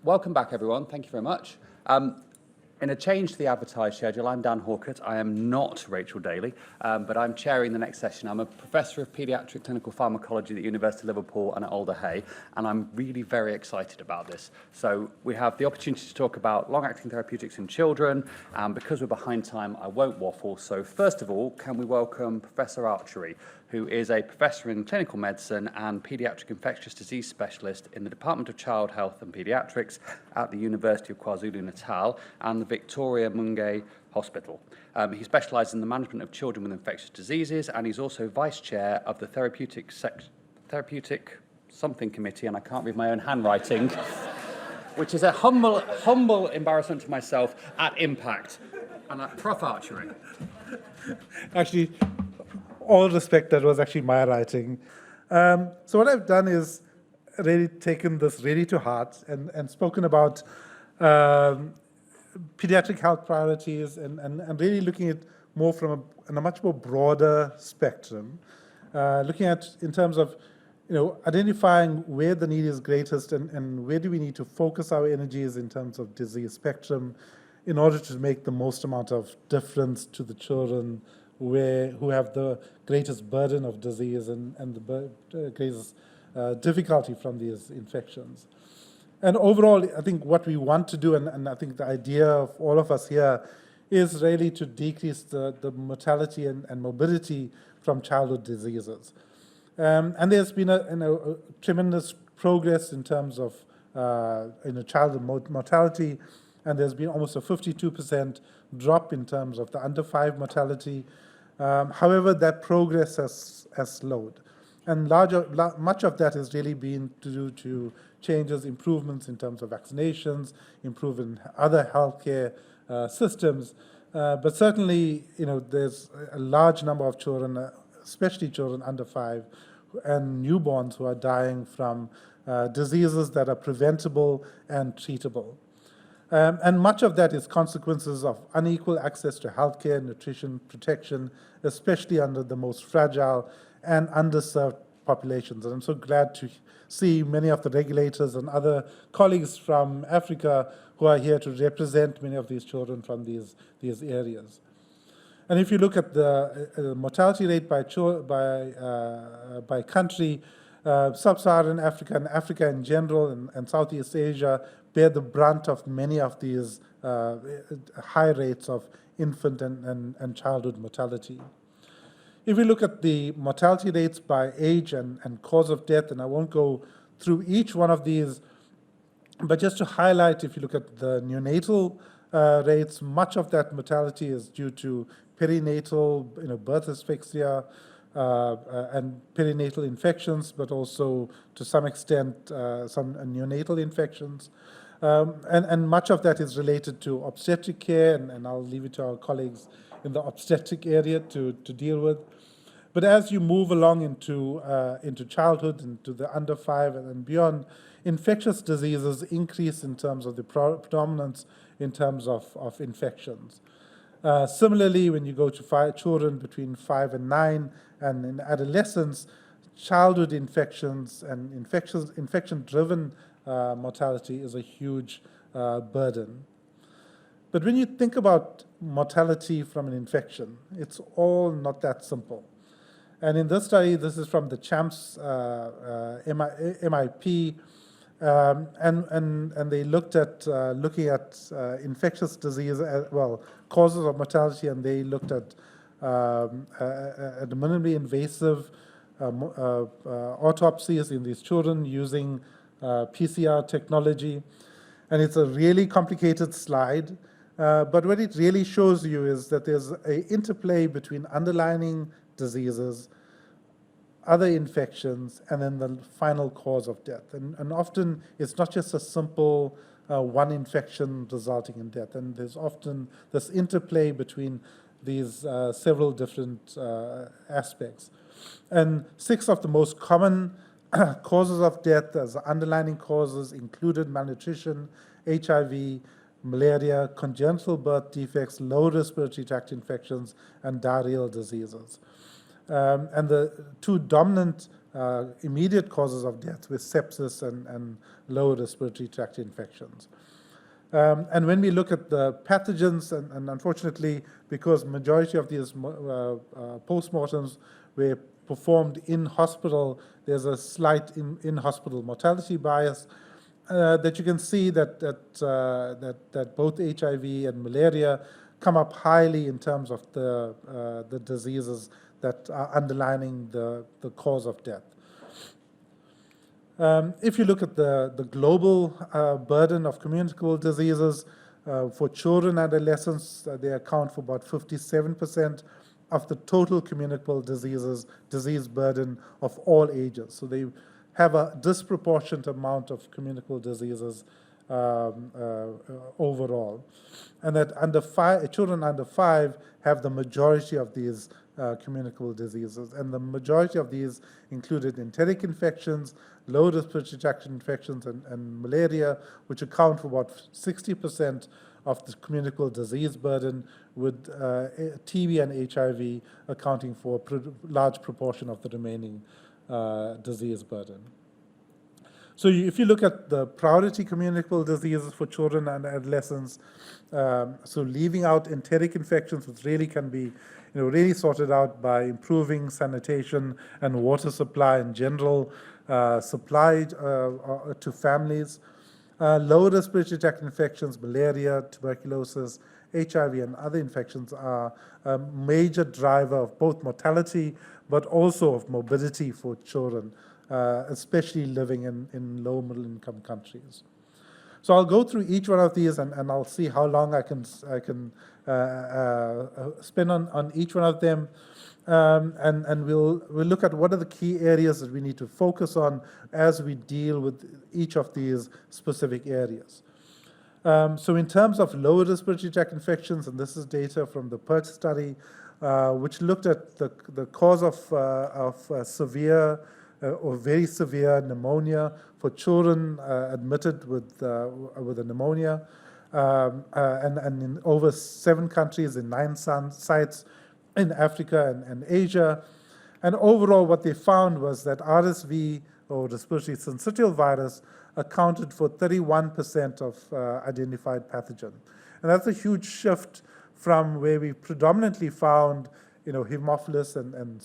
Welcome back, everyone. Thank you very much. In a change to the advertised schedule, I'm Dan Hawcutt. I am not Rachel Daly, but I'm chairing the next session. I'm a professor of paediatric clinical pharmacology at the University of Liverpool and at Alder Hey, and I'm really very excited about this. So we have the opportunity to talk about long-acting therapeutics in children, and because we're behind time, I won't waffle. So first of all, can we welcome Professor Archary, who is a professor in clinical medicine and paediatric infectious disease specialist in the Department of Child Health and Paediatrics at the University of KwaZulu-Natal and the Victoria Mungai Hospital. He specialises in the management of children with infectious diseases, and he's also vice chair of the therapeutic something committee, and I can't read my own handwriting, which is a humble embarrassment to myself at Impact. And Prof. Archary. Actually, all respect, that was actually my writing. So what I've done is really taken this really to heart and spoken about pediatric health priorities and really looking at more from a much more broader spectrum, looking at in terms of identifying where the need is greatest and where do we need to focus our energies in terms of disease spectrum in order to make the most amount of difference to the children who have the greatest burden of disease and the greatest difficulty from these infections. And overall, I think what we want to do, and I think the idea of all of us here, is really to decrease the mortality and morbidity from childhood diseases. And there's been a tremendous progress in terms of childhood mortality, and there's been almost a 52% drop in terms of the under 5 mortality. However, that progress has slowed. And much of that has really been due to changes, improvements in terms of vaccinations, improvement in other healthcare systems. But certainly, there's a large number of children, especially children under 5 and newborns, who are dying from diseases that are preventable and treatable. And much of that is consequences of unequal access to healthcare, nutrition, protection, especially under the most fragile and underserved populations. And I'm so glad to see many of the regulators and other colleagues from Africa who are here to represent many of these children from these areas. And if you look at the mortality rate by country, Sub-Saharan Africa and Africa in general and Southeast Asia bear the brunt of many of these high rates of infant and childhood mortality. If we look at the mortality rates by age and cause of death, and I won't go through each one of these, but just to highlight, if you look at the neonatal rates, much of that mortality is due to perinatal, birth asphyxia, and perinatal infections, but also to some extent some neonatal infections. And much of that is related to obstetric care, and I'll leave it to our colleagues in the obstetric area to deal with. But as you move along into childhood, into the under 5 and beyond, infectious diseases increase in terms of the predominance in terms of infections. Similarly, when you go to children between 5 and 9, and in adolescence, childhood infections and infection-driven mortality is a huge burden. But when you think about mortality from an infection, it's all not that simple. And in this study, this is from the CHAMPS MIP, and they looked at looking at infectious disease, causes of mortality, and they looked at minimally invasive autopsies in these children using PCR technology. And it's a really complicated slide, but what it really shows you is that there's an interplay between underlying diseases, other infections, and then the final cause of death. And often it's not just a simple one infection resulting in death. And there's often this interplay between these several different aspects. And 6 of the most common causes of death as underlying causes included malnutrition, HIV, malaria, congenital birth defects, lower respiratory tract infections, and diarrheal diseases. And the 2 dominant immediate causes of death were sepsis and lower respiratory tract infections. And when we look at the pathogens, and unfortunately, because majority of these postmortems were performed in hospital, there's a slight in-hospital mortality bias that you can see that both HIV and malaria come up highly in terms of the diseases that are underlining the cause of death. If you look at the global burden of communicable diseases, for children and adolescents, they account for about 57% of the total communicable disease burden of all ages. So they have a disproportionate amount of communicable diseases overall. And that children under 5 have the majority of these communicable diseases. And the majority of these included enteric infections, lower respiratory tract infections, and malaria, which account for about 60% of the communicable disease burden, with TB and HIV accounting for a large proportion of the remaining disease burden. So if you look at the priority communicable diseases for children and adolescents, so leaving out enteric infections, which really can be really sorted out by improving sanitation and water supply in general, supply to families. Lower respiratory tract infections, malaria, tuberculosis, HIV, and other infections are a major driver of both mortality, but also of morbidity for children, especially living in low middle income countries. So I'll go through each one of these and I'll see how long I can spend on each one of them. And we'll look at what are the key areas that we need to focus on as we deal with each of these specific areas. So in terms of lower respiratory tract infections, and this is data from the PERC study, which looked at the cause of severe or very severe pneumonia for children admitted with a pneumonia, and in over 7 countries in 9 sites in Africa and Asia. And overall, what they found was that RSV, or respiratory syncytial virus, accounted for 31% of identified pathogen. And that's a huge shift from where we predominantly found Haemophilus and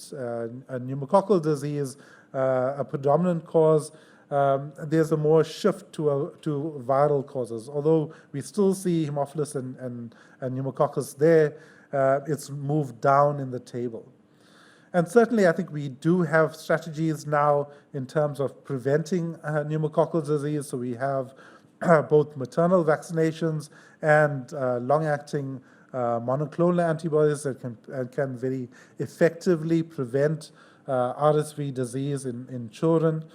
pneumococcal disease, a predominant cause. There's a more shift to viral causes. Although we still see Haemophilus and pneumococcus there, it's moved down in the table. And certainly, I think we do have strategies now in terms of preventing pneumococcal disease. So we have both maternal vaccinations and long-acting monoclonal antibodies that can very effectively prevent RSV disease in children.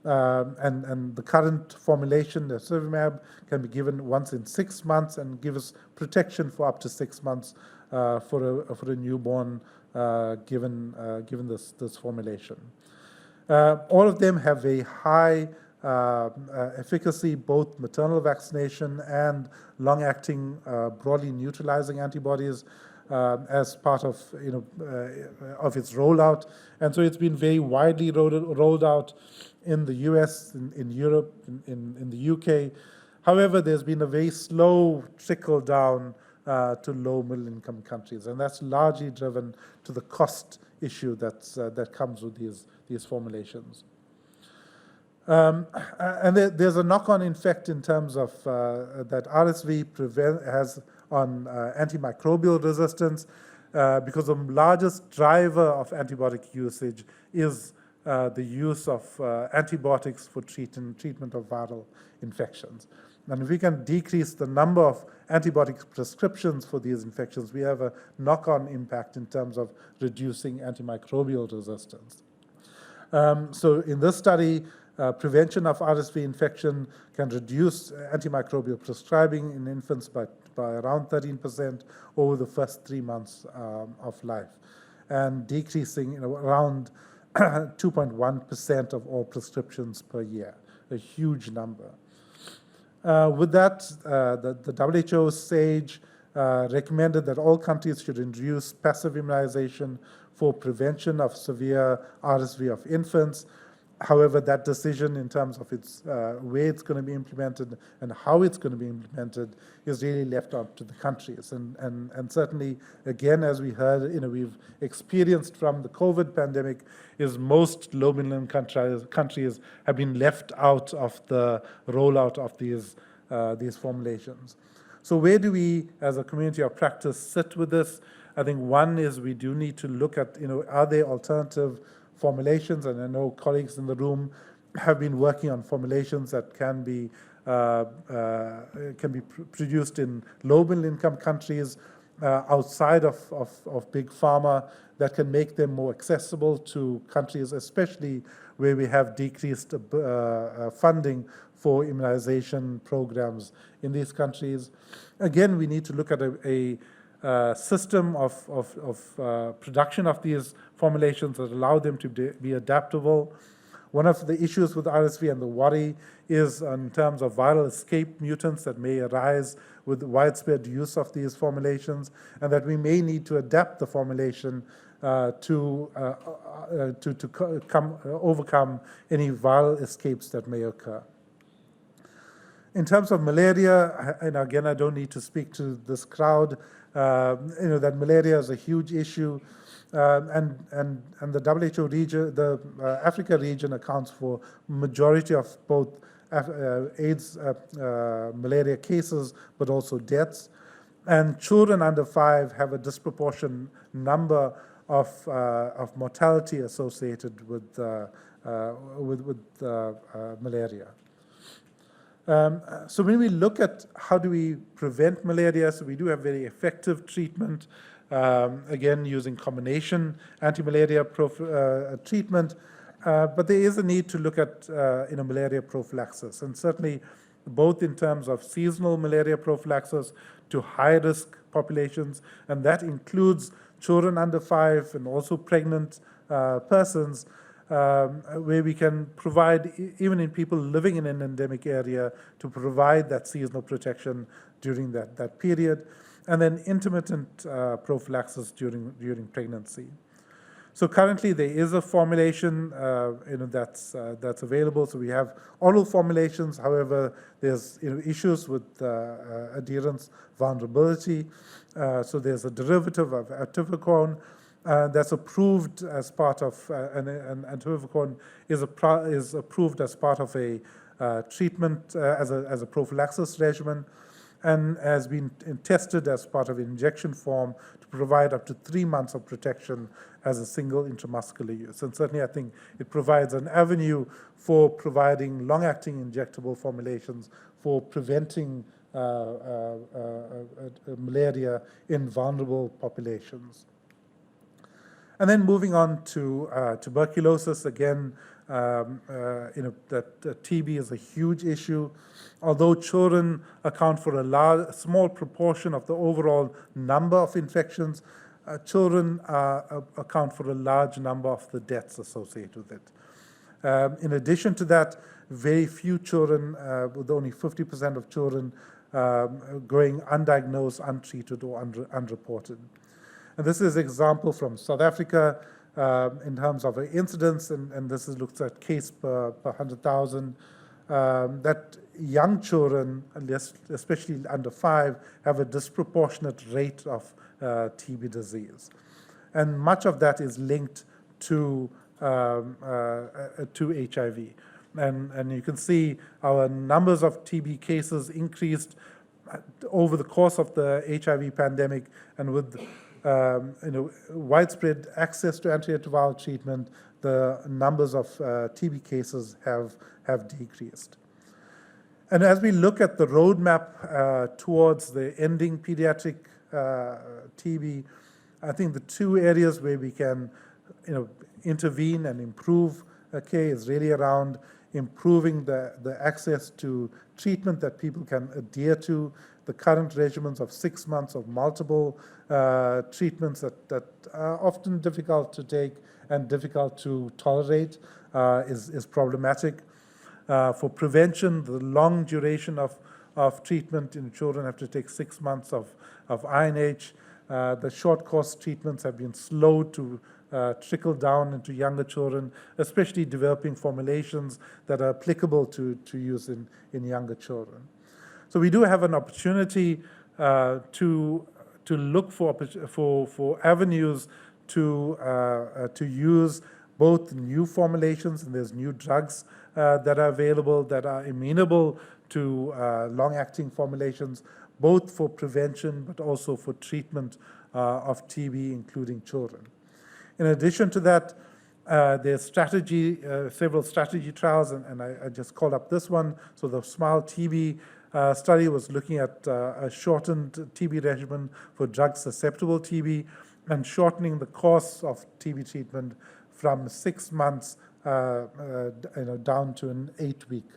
And the current formulation, the nirsevimab, can be given once in 6 months and give us protection for up to 6 months for a newborn given this formulation. All of them have a high efficacy, both maternal vaccination and long-acting broadly neutralizing antibodies as part of its rollout. And so it's been very widely rolled out in the US, in Europe, in the UK. However, there's been a very slow trickle down to low middle income countries, and that's largely driven to the cost issue that comes with these formulations. And there's a knock-on effect in terms of that RSV has on antimicrobial resistance, because the largest driver of antibiotic usage is the use of antibiotics for treatment of viral infections. And if we can decrease the number of antibiotic prescriptions for these infections, we have a knock-on impact in terms of reducing antimicrobial resistance. So in this study, prevention of RSV infection can reduce antimicrobial prescribing in infants by around 13% over the first 3 months of life, and decreasing around 2.1% of all prescriptions per year, a huge number. With that, the WHO SAGE recommended that all countries should introduce passive immunization for prevention of severe RSV of infants. However, that decision in terms of its where it's going to be implemented and how it's going to be implemented is really left up to the countries. And certainly, again, as we heard, we've experienced from the COVID pandemic, is most low-income countries have been left out of the rollout of these formulations. So where do we, as a community of practice, sit with this? I think one is we do need to look at, are there alternative formulations? And I know colleagues in the room have been working on formulations that can be produced in low-income countries outside of big pharma that can make them more accessible to countries, especially where we have decreased funding for immunization programs in these countries. Again, we need to look at a system of production of these formulations that allow them to be adaptable. One of the issues with RSV and the worry is in terms of viral escape mutants that may arise with widespread use of these formulations, and that we may need to adapt the formulation to overcome any viral escapes that may occur. In terms of malaria, and again, I don't need to speak to this crowd, that malaria is a huge issue, and the WHO region, the Africa region accounts for majority of both AIDS, malaria cases, but also deaths. And children under 5 have a disproportionate number of mortality associated with malaria. So when we look at how do we prevent malaria, so we do have very effective treatment, again using combination anti-malaria treatment, but there is a need to look at malaria prophylaxis, and certainly both in terms of seasonal malaria prophylaxis to high-risk populations, and that includes children under 5 and also pregnant persons, where we can provide, even in people living in an endemic area, to provide that seasonal protection during that period, and then intermittent prophylaxis during pregnancy. So currently there is a formulation that's available. So we have oral formulations. However, there's issues with adherence vulnerability. So there's a derivative of ativocone that's approved as part of, and ativocone is approved as part of a treatment as a prophylaxis regimen, and has been tested as part of an injection form to provide up to 3 months of protection as a single intramuscular use. And certainly I think it provides an avenue for providing long-acting injectable formulations for preventing malaria in vulnerable populations. And then moving on to tuberculosis, again, that TB is a huge issue. Although children account for a small proportion of the overall number of infections, children account for a large number of the deaths associated with it. In addition to that, very few children, with only 50% of children going undiagnosed, untreated, or unreported. And this is an example from South Africa in terms of incidence, and this looks at case per 100,000, that young children, especially under 5, have a disproportionate rate of TB disease. And much of that is linked to HIV. And you can see our numbers of TB cases increased over the course of the HIV pandemic, and with widespread access to antiretroviral treatment, the numbers of TB cases have decreased. And as we look at the roadmap towards the ending pediatric TB, I think the 2 areas where we can intervene and improve care is really around improving the access to treatment that people can adhere to. The current regimens of 6 months of multiple treatments that are often difficult to take and difficult to tolerate is problematic. For prevention, the long duration of treatment in children have to take 6 months of INH. The short course treatments have been slow to trickle down into younger children, especially developing formulations that are applicable to use in younger children. So we do have an opportunity to look for avenues to use both new formulations, and there's new drugs that are available that are amenable to long-acting formulations, both for prevention but also for treatment of TB, including children. In addition to that, there's several strategy trials, and I just called up this one. So the SMILE TB study was looking at a shortened TB regimen for drug-susceptible TB and shortening the course of TB treatment from 6 months down to an 8-week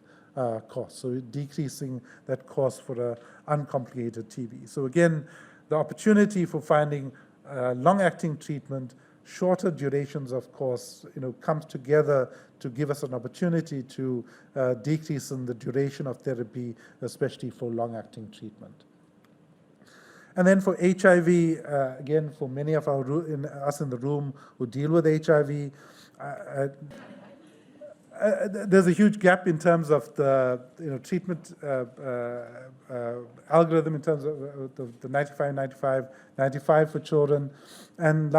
course, so decreasing that course for an uncomplicated TB. So again, the opportunity for finding long-acting treatment, shorter durations of course, comes together to give us an opportunity to decrease in the duration of therapy, especially for long-acting treatment. And then for HIV, again, for many of us in the room who deal with HIV, there's a huge gap in terms of the treatment algorithm in terms of the 95 for children, and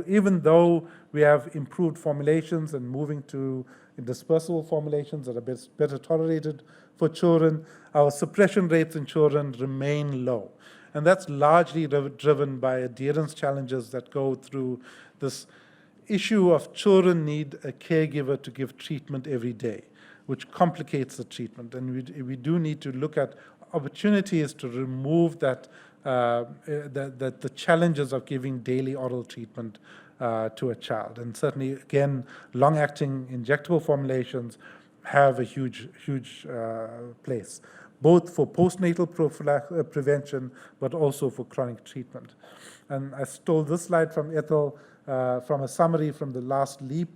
even though we have improved formulations and moving to dispersible formulations that are better tolerated for children, our suppression rates in children remain low. And that's largely driven by adherence challenges that go through this issue of children need a caregiver to give treatment every day, which complicates the treatment. And we do need to look at opportunities to remove that the challenges of giving daily oral treatment to a child. And certainly, again, long-acting injectable formulations have a huge place, both for postnatal prevention, but also for chronic treatment. And I stole this slide from Ethel, from a summary from the last LEAP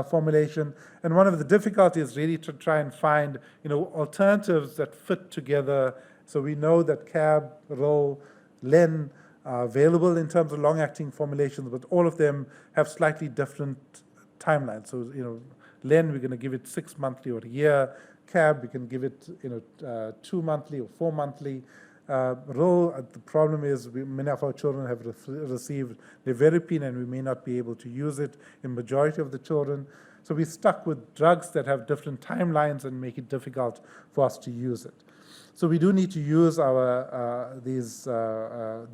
formulation. And one of the difficulties really to try and find, alternatives that fit together. So we know that CAB, RO, LEN are available in terms of long-acting formulations, but all of them have slightly different timelines. So, LEN, we're going to give it 6 monthly or a year. CAB, we can give it, 2 monthly or 4 monthly. RO, the problem is many of our children have received nevirapine, and we may not be able to use it in majority of the children. So we're stuck with drugs that have different timelines and make it difficult for us to use it. So we do need to use the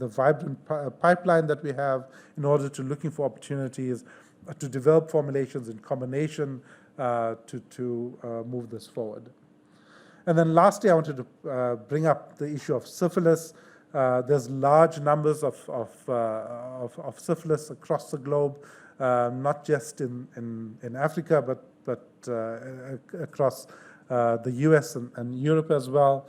vibrant pipeline that we have in order to looking for opportunities to develop formulations in combination to move this forward. And then lastly, I wanted to bring up the issue of syphilis. There's large numbers of syphilis across the globe, not just in Africa, but across the US and Europe as well.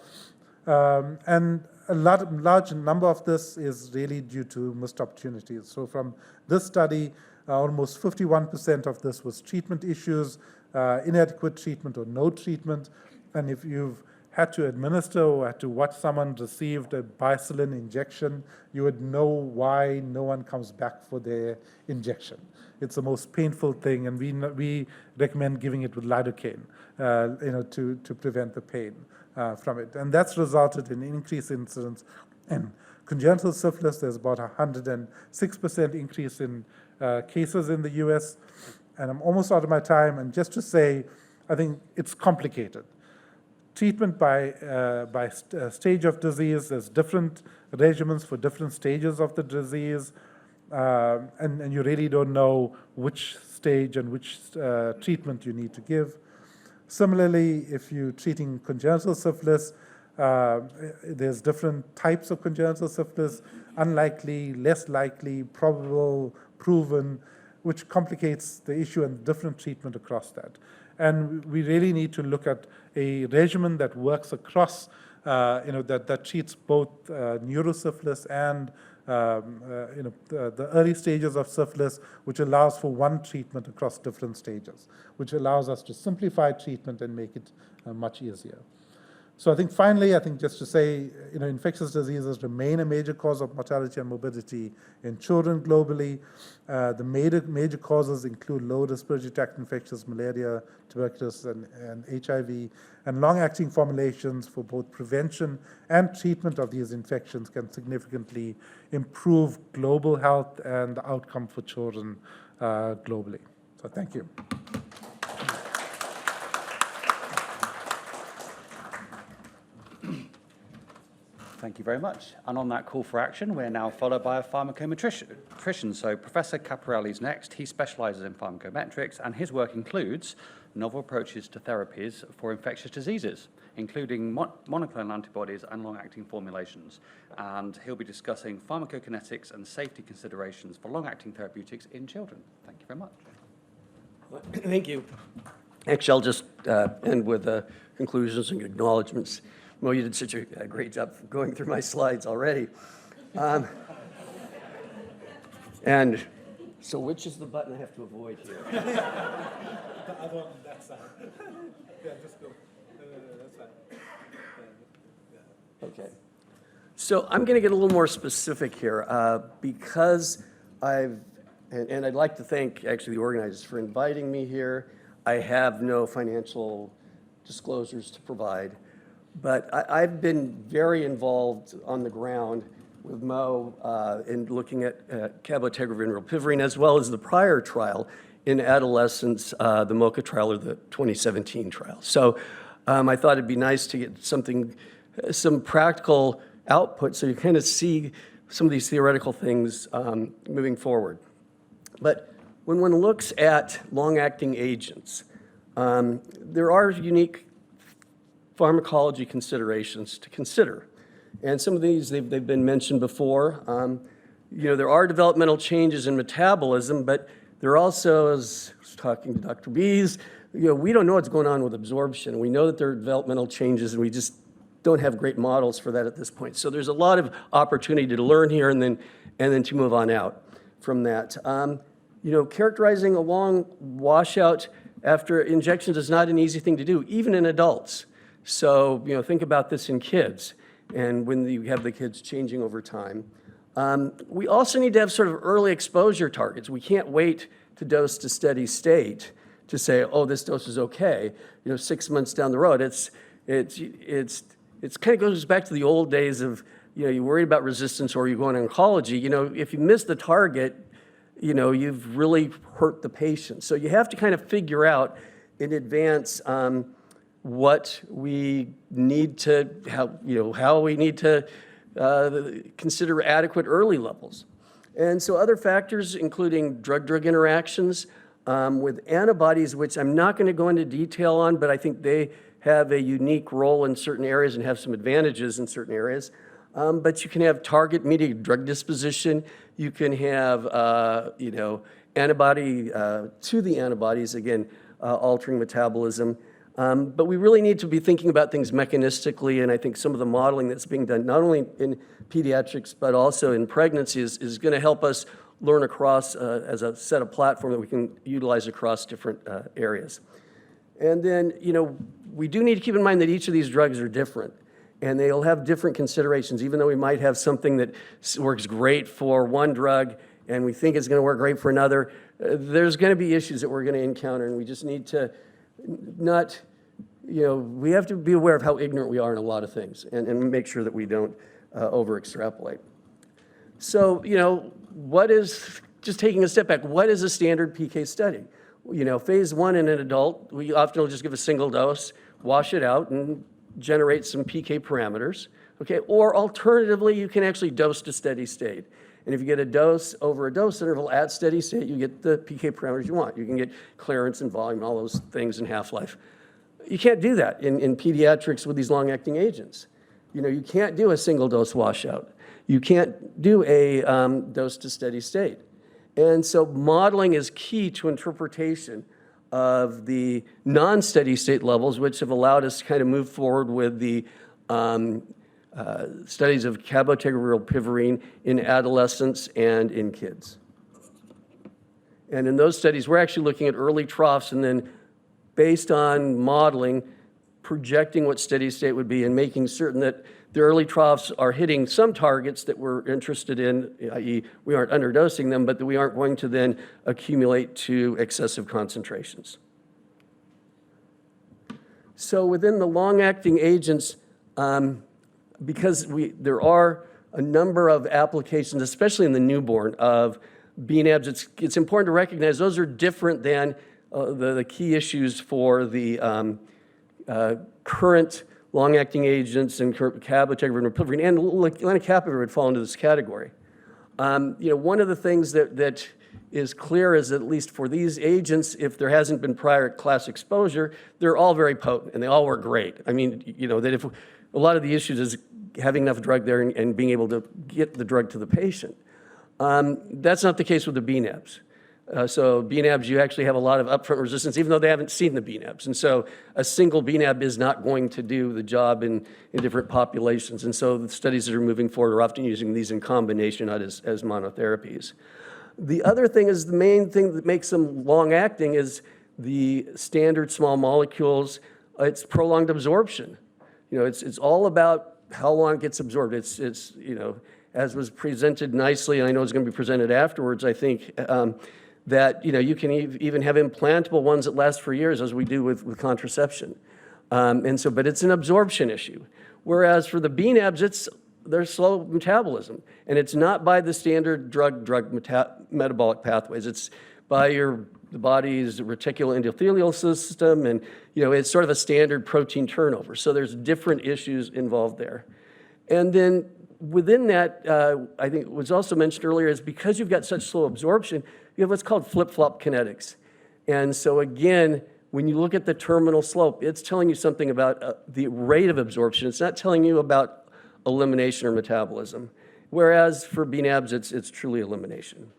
And a large number of this is really due to missed opportunities. So from this study, almost 51% of this was treatment issues, inadequate treatment or no treatment. And if you've had to administer or had to watch someone received a bicillin injection, you would know why no one comes back for their injection. It's the most painful thing, and we recommend giving it with lidocaine, to prevent the pain from it. And that's resulted in increased incidence in congenital syphilis. There's about 106% increase in cases in the US. And I'm almost out of my time, and just to say, I think it's complicated. Treatment by stage of disease, there's different regimens for different stages of the disease, and you really don't know which stage and which treatment you need to give. Similarly, if you're treating congenital syphilis, there's different types of congenital syphilis, unlikely, less likely, probable, proven, which complicates the issue and different treatment across that. And we really need to look at a regimen that works across, that treats both neurosyphilis and the early stages of syphilis, which allows for one treatment across different stages, which allows us to simplify treatment and make it much easier. So I think finally, just to say, infectious diseases remain a major cause of mortality and morbidity in children globally. The major causes include lower respiratory tract infections, malaria, tuberculosis, and HIV. And long-acting formulations for both prevention and treatment of these infections can significantly improve global health and the outcome for children globally. So thank you. Thank you very much. And on that call for action, we're now followed by a pharmacometrician. So Professor Capparelli is next. He specializes in pharmacometrics, and his work includes novel approaches to therapies for infectious diseases, including monoclonal antibodies and long-acting formulations. And he'll be discussing pharmacokinetics and safety considerations for long-acting therapeutics in children. Thank you very much. Thank you. Actually, I'll just end with conclusions and acknowledgments. Mo, you did such a great job going through my slides already. And so which is the button I have to avoid here? The other on that side. Yeah, just go. That side. Okay. So I'm going to get a little more specific here because and I'd like to thank actually the organizers for inviting me here. I have no financial disclosures to provide. But I've been very involved on the ground with Mo in looking at cabotegravir and rilpivirine, as well as the prior trial in adolescents, the MOCA trial or the 2017 trial. So I thought it'd be nice to get some practical output so you kind of see some of these theoretical things moving forward. But when one looks at long-acting agents, there are unique pharmacology considerations to consider. And some of these, they've been mentioned before. There are developmental changes in metabolism, but there also, as I was talking to Dr. Bees, we don't know what's going on with absorption. We know that there are developmental changes, and we just don't have great models for that at this point. So there's a lot of opportunity to learn here and then to move on out from that. Characterizing a long washout after injections is not an easy thing to do, even in adults. So, think about this in kids and when you have the kids changing over time. We also need to have sort of early exposure targets. We can't wait to dose to steady state to say, oh, this dose is okay. 6 months down the road, it's kind of goes back to the old days of, you're worried about resistance or you go on oncology. If you miss the target, you've really hurt the patient. So you have to kind of figure out in advance what we need to, how we need to consider adequate early levels. And so other factors, including drug-drug interactions with antibodies, which I'm not going to go into detail on, but I think they have a unique role in certain areas and have some advantages in certain areas. But you can have target-mediated drug disposition. You can have, antibody to the antibodies, again, altering metabolism. But we really need to be thinking about things mechanistically, and I think some of the modeling that's being done, not only in pediatrics, but also in pregnancy, is going to help us learn across as a set of platform that we can utilize across different areas. And then, we do need to keep in mind that each of these drugs are different, and they'll have different considerations. Even though we might have something that works great for one drug, and we think it's going to work great for another, there's going to be issues that we're going to encounter, and we just need to not, we have to be aware of how ignorant we are in a lot of things and make sure that we don't over-extrapolate. So, what is, just taking a step back, what is a standard PK study? Phase 1 in an adult, we often will just give a single dose, wash it out, and generate some PK parameters, okay? Or alternatively, you can actually dose to steady state. And if you get a dose over a dose interval at steady state, you get the PK parameters you want. You can get clearance and volume, all those things in half-life. You can't do that in pediatrics with these long-acting agents. You can't do a single dose washout. You can't do a dose to steady state. And so modeling is key to interpretation of the non-steady state levels, which have allowed us to kind of move forward with the studies of cabotegravir rilpivirine in adolescents and in kids. And in those studies, we're actually looking at early troughs and then, based on modeling, projecting what steady state would be and making certain that the early troughs are hitting some targets that we're interested in, i.e. we aren't underdosing them, but that we aren't going to then accumulate to excessive concentrations. So within the long-acting agents, because there are a number of applications, especially in the newborn, of BNAbs, it's important to recognize those are different than the key issues for the current long-acting agents and cabotegravir and rilpivirine, and lenacapavir would fall into this category. One of the things that is clear is that at least for these agents, if there hasn't been prior class exposure, they're all very potent and they all work great. I mean, that if a lot of the issues is having enough drug there and being able to get the drug to the patient. That's not the case with the BNAbs. So BNAbs, you actually have a lot of upfront resistance, even though they haven't seen the BNAbs. And so a single BNAb is not going to do the job in different populations. And so the studies that are moving forward are often using these in combination, not as monotherapies. The other thing is the main thing that makes them long-acting is the standard small molecules. It's prolonged absorption. It's all about how long it gets absorbed. It's as was presented nicely, and I know it's going to be presented afterwards, I think, that you can even have implantable ones that last for years, as we do with contraception. But it's an absorption issue. Whereas for the BNAbs, they're slow metabolism, and it's not by the standard drug metabolic pathways. It's by the body's reticular endothelial system, and it's sort of a standard protein turnover. So there's different issues involved there. And then within that, I think it was also mentioned earlier, is because you've got such slow absorption, you have what's called flip-flop kinetics. And so again, when you look at the terminal slope, it's telling you something about the rate of absorption. It's not telling you about elimination or metabolism. Whereas for BNAbs, it's truly elimination.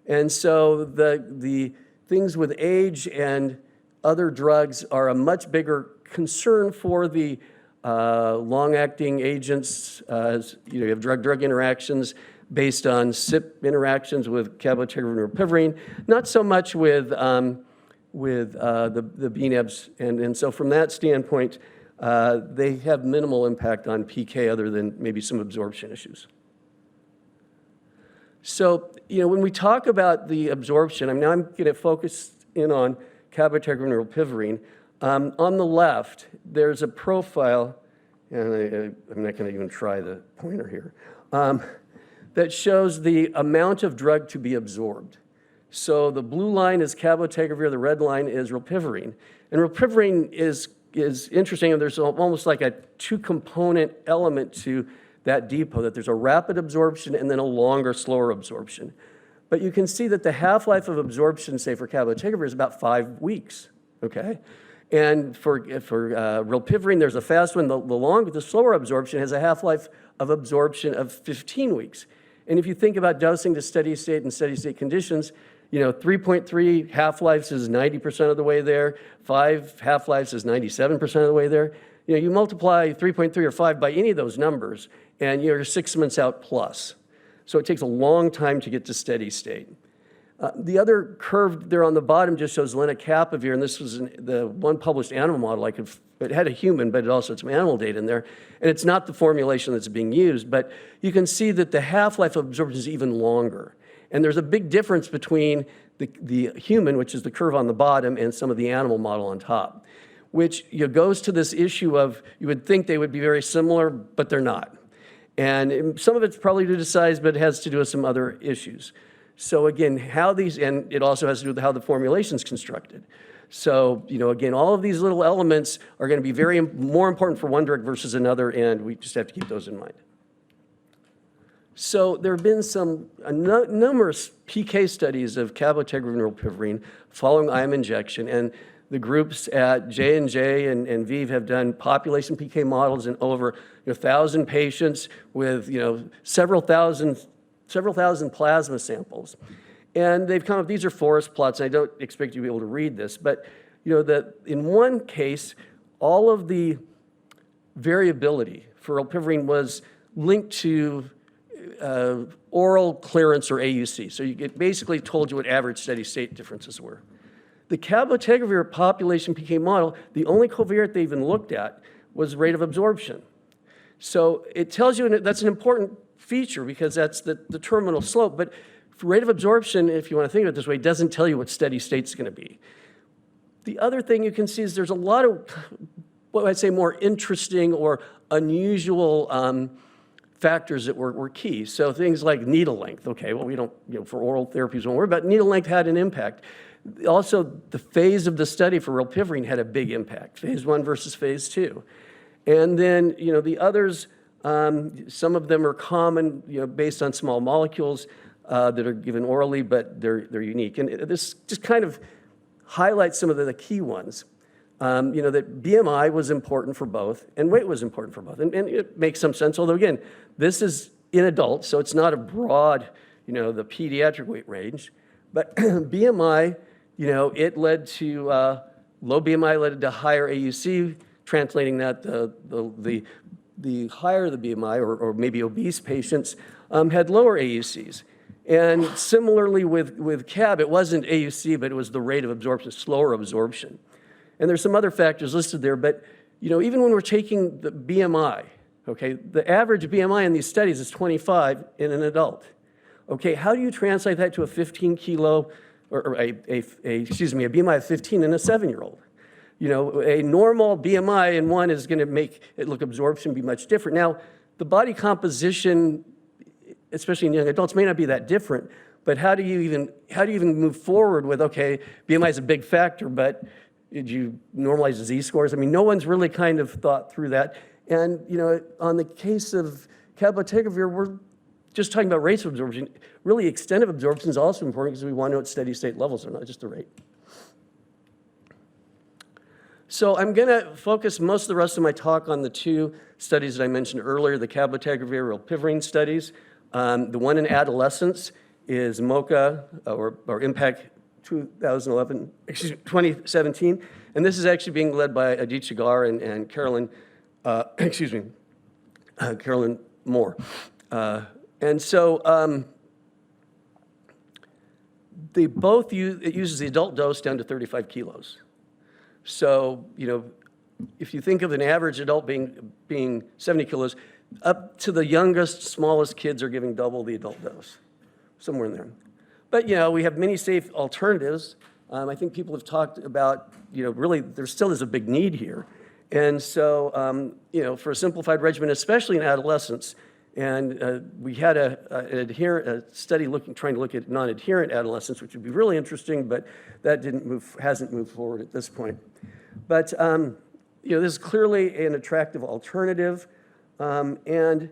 And so the things with age and other drugs are a much bigger concern for the long-acting agents. You have drug-drug interactions based on CYP interactions with cabotegravir and rilpivirine, not so much with the BNAbs. And so from that standpoint, they have minimal impact on PK other than maybe some absorption issues. So, when we talk about the absorption, I'm going to focus in on cabotegravir and rilpivirine. On the left, there's a profile, and I'm not going to even try the pointer here, that shows the amount of drug to be absorbed. So the blue line is cabotegravir, the red line is rilpivirine. And rilpivirine is interesting, and there's almost like a two-component element to that depot, that there's a rapid absorption and then a longer, slower absorption. But you can see that the half-life of absorption, say for cabotegravir, is about 5 weeks, okay? And for rilpivirine, there's a fast one. The slower absorption has a half-life of absorption of 15 weeks. And if you think about dosing to steady state and steady state conditions, 3.3 half-lives is 90% of the way there. 5 half-lives is 97% of the way there. You multiply 3.3 or 5 by any of those numbers, and you're 6 months out plus. So it takes a long time to get to steady state. The other curve there on the bottom just shows lenacapavir, and this was the one published animal model. It had a human, but it also had some animal data in there. And it's not the formulation that's being used, but you can see that the half-life of absorption is even longer. And there's a big difference between the human, which is the curve on the bottom, and some of the animal model on top, which goes to this issue of you would think they would be very similar, but they're not. And some of it's probably due to size, but it has to do with some other issues. So again, and it also has to do with how the formulation is constructed. So, again, all of these little elements are going to be more important for one drug versus another, and we just have to keep those in mind. So there have been numerous PK studies of cabotegravir and rilpivirine following IM injection, and the groups at J&J and ViiV have done population PK models in over 1,000 patients with several thousand plasma samples. And they've come up, these are forest plots, and I don't expect you to be able to read this, but that in one case, all of the variability for rilpivirine was linked to oral clearance or AUC. So it basically told you what average steady state differences were. The cabotegravir population PK model, the only covariate they even looked at was rate of absorption. So it tells you, and that's an important feature because that's the terminal slope, but rate of absorption, if you want to think of it this way, doesn't tell you what steady state's going to be. The other thing you can see is there's a lot of, what I'd say, more interesting or unusual factors that were key. So things like needle length. Okay, well, we don't, for oral therapies, we don't worry about needle length had an impact. Also, the phase of the study for rilpivirine had a big impact, phase 1 versus phase 2. And then, the others, some of them are common, based on small molecules that are given orally, but they're unique. And this just kind of highlights some of the key ones. That BMI was important for both, and weight was important for both. And it makes some sense, although again, this is in adults, so it's not a broad, the pediatric weight range. But BMI, it led to, low BMI led to higher AUC, translating that the higher the BMI, or maybe obese patients, had lower AUCs. And similarly with CAB, it wasn't AUC, but it was the rate of absorption, slower absorption. And there's some other factors listed there, but even when we're taking the BMI, okay, the average BMI in these studies is 25 in an adult. Okay, how do you translate that to a 15 kilo, or a BMI of 15 in a 7-year-old? A normal BMI in one is going to make it look absorption be much different. Now, the body composition, especially in young adults, may not be that different, but how do you even move forward with, okay, BMI is a big factor, but did you normalize the Z-scores? I mean, no one's really kind of thought through that. And, on the case of cabotegravir, we're just talking about rates of absorption. Really, extent of absorption is also important because we want to know what steady state levels are, not just the rate. So I'm going to focus most of the rest of my talk on the two studies that I mentioned earlier, the cabotegravir rilpivirine studies. The one in adolescents is MOCA, or Impact 2017, and this is actually being led by Aditya Gar and Carolyn, Carolyn Moore. And so they both it uses the adult dose down to 35 kilos. So, if you think of an average adult being 70 kilos, up to the youngest, smallest kids are giving double the adult dose, somewhere in there. But, we have many safe alternatives. I think people have talked about, really there still is a big need here. And so, for a simplified regimen, especially in adolescents, and we had a study trying to look at non-adherent adolescents, which would be really interesting, but that hasn't moved forward at this point. But this is clearly an attractive alternative, and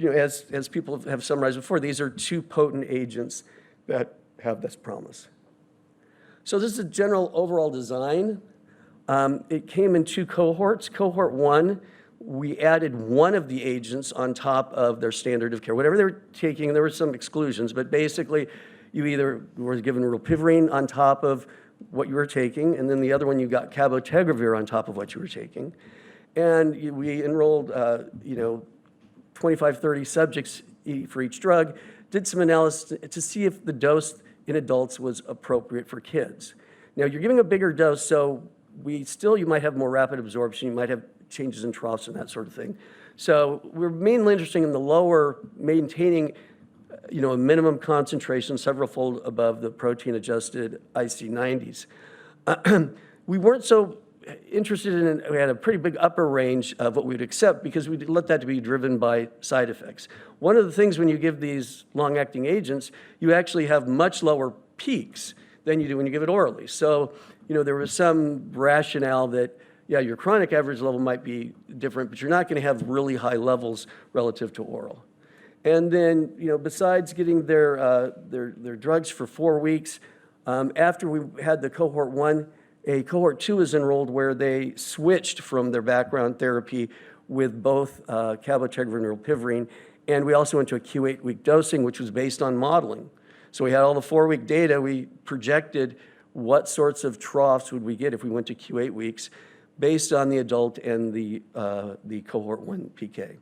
as people have summarized before, these are two potent agents that have this promise. So this is a general overall design. It came in two cohorts. Cohort 1, we added one of the agents on top of their standard of care. Whatever they were taking, there were some exclusions, but basically you either were given rilpivirine on top of what you were taking, and then the other one you got cabotegravir on top of what you were taking. And we enrolled 25, 30 subjects for each drug, did some analysis to see if the dose in adults was appropriate for kids. Now, you're giving a bigger dose, so you might have more rapid absorption, you might have changes in troughs and that sort of thing. So we're mainly interested in the lower, maintaining a minimum concentration several-fold above the protein-adjusted IC90s. We weren't so interested in, we had a pretty big upper range of what we'd accept because we'd let that to be driven by side effects. One of the things when you give these long-acting agents, you actually have much lower peaks than you do when you give it orally. So, there was some rationale that, yeah, your chronic average level might be different, but you're not going to have really high levels relative to oral. And then, besides getting their drugs for 4 weeks, after we had the cohort 1, a cohort 2 is enrolled where they switched from their background therapy with both cabotegravir and rilpivirine, and we also went to a Q8-week dosing, which was based on modeling. So we had all the 4-week data. We projected what sorts of troughs would we get if we went to Q8 weeks based on the adult and the cohort 1 PK.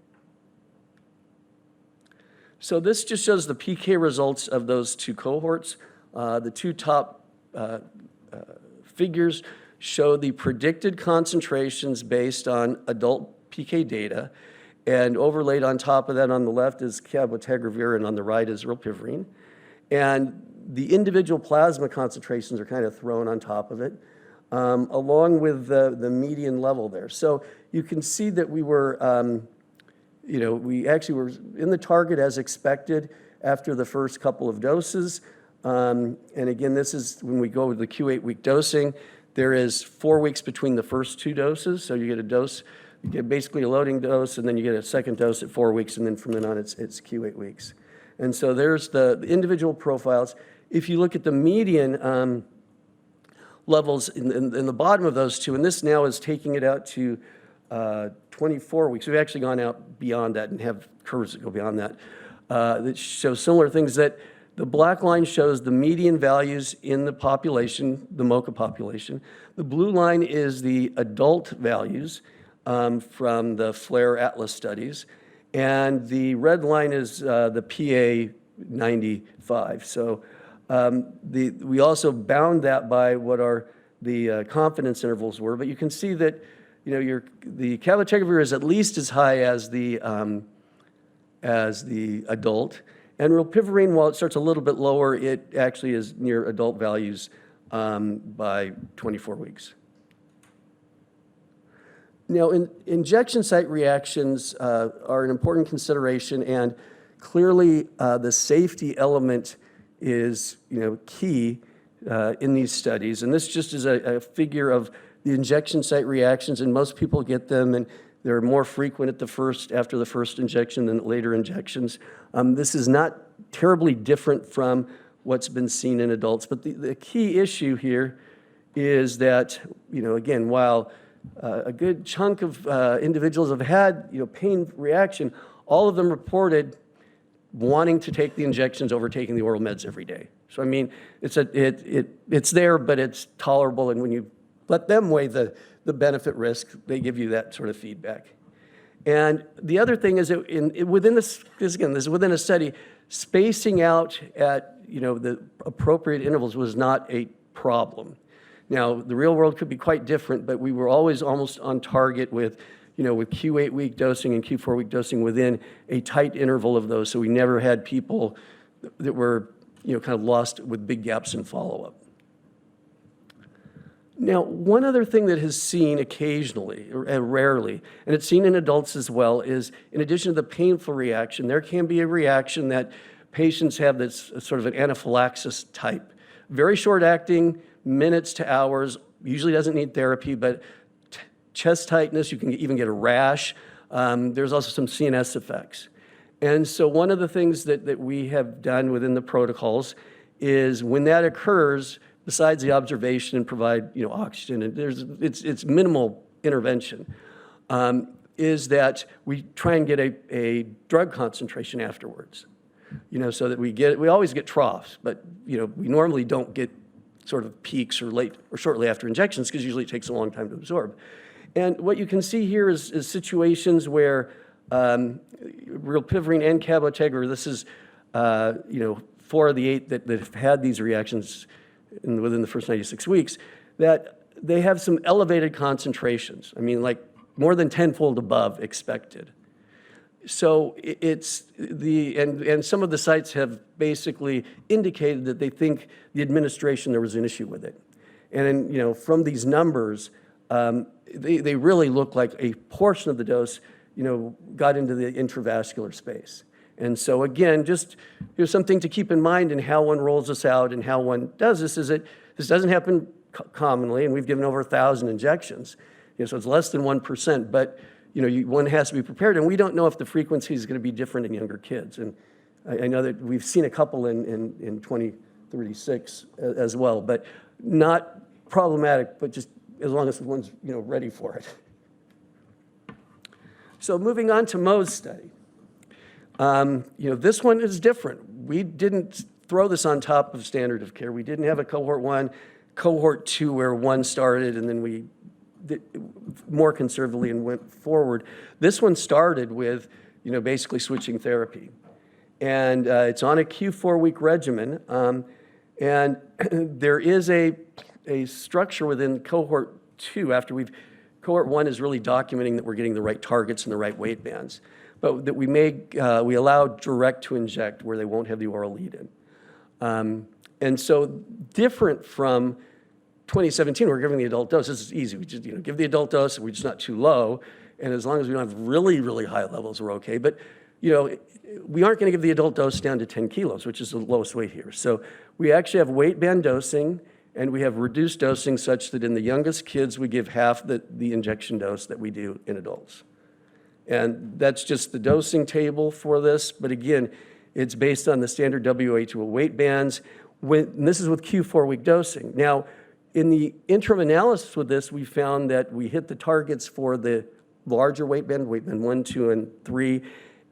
So this just shows the PK results of those two cohorts. The two top figures show the predicted concentrations based on adult PK data, and overlaid on top of that on the left is cabotegravir, and on the right is rilpivirine. And the individual plasma concentrations are kind of thrown on top of it, along with the median level there. So you can see that we were, we actually were in the target as expected after the first couple of doses. And again, this is when we go with the Q8-week dosing. There is 4 weeks between the first 2 doses, so you get a dose, you get basically a loading dose, and then you get a second dose at 4 weeks, and then from then on it's Q8 weeks. And so there's the individual profiles. If you look at the median levels in the bottom of those two, and this now is taking it out to 24 weeks. We've actually gone out beyond that and have curves that go beyond that, that show similar things. That the black line shows the median values in the population, the MoCA population. The blue line is the adult values from the FLAIR Atlas studies. And the red line is the PA 95. So we also bound that by what the confidence intervals were. But you can see that the cabotegravir is at least as high as the adult. And rilpivirine, while it starts a little bit lower, it actually is near adult values by 24 weeks. Now, injection site reactions are an important consideration, and clearly the safety element is key in these studies. And this just is a figure of the injection site reactions, and most people get them, and they're more frequent after the first injection than later injections. This is not terribly different from what's been seen in adults, but the key issue here is that, again, while a good chunk of individuals have had pain reaction, all of them reported wanting to take the injections over taking the oral meds every day. So I mean, it's there, but it's tolerable, and when you let them weigh the benefit risk, they give you that sort of feedback. And the other thing is that within this is within a study, spacing out at the appropriate intervals was not a problem. Now, the real world could be quite different, but we were always almost on target with Q8-week dosing and Q4-week dosing within a tight interval of those, so we never had people that were kind of lost with big gaps in follow-up. Now, one other thing that is seen occasionally, or rarely, and it's seen in adults as well, is in addition to the painful reaction, there can be a reaction that patients have that's sort of an anaphylaxis type. Very short-acting, minutes to hours, usually doesn't need therapy, but chest tightness, you can even get a rash. There's also some CNS effects. And so one of the things that we have done within the protocols is when that occurs, besides the observation and provide oxygen, and it's minimal intervention, is that we try and get a drug concentration afterwards. So that we always get troughs, but we normally don't get sort of peaks or late or shortly after injections, because usually it takes a long time to absorb. And what you can see here is situations where rilpivirine and cabotegravir, this is 4 of the 8 that have had these reactions within the first 96 weeks, that they have some elevated concentrations. I mean, like more than 10-fold above expected. So and some of the sites have basically indicated that they think the administration, there was an issue with it. And from these numbers, they really look like a portion of the dose, got into the intravascular space. And so again, just here's something to keep in mind in how one rolls this out and how one does this, is that this doesn't happen commonly, and we've given over 1,000 injections, so it's less than 1%, but one has to be prepared, and we don't know if the frequency is going to be different in younger kids. And I know that we've seen a couple in 2036 as well, but not problematic, but just as long as one's ready for it. So moving on to Mo's study. This one is different. We didn't throw this on top of standard of care. We didn't have a cohort 1, cohort 2 where 1 started and then we did more conservatively and went forward. This one started with, basically switching therapy. And it's on a Q4-week regimen. And there is a a structure within cohort 2 after cohort 1 is really documenting that we're getting the right targets and the right weight bands, but that we allow direct to inject where they won't have the oral lead-in. And so different from 2017, we're giving the adult dose. This is easy. We just give the adult dose, we're just not too low, and as long as we don't have really, really high levels, we're okay. But we aren't going to give the adult dose down to 10 kilos, which is the lowest weight here. So we actually have weight band dosing, and we have reduced dosing such that in the youngest kids, we give half the injection dose that we do in adults. And that's just the dosing table for this. But again, it's based on the standard WHO weight bands. And this is with Q4-week dosing. Now, in the interim analysis with this, we found that we hit the targets for the larger weight band 1, 2, and 3.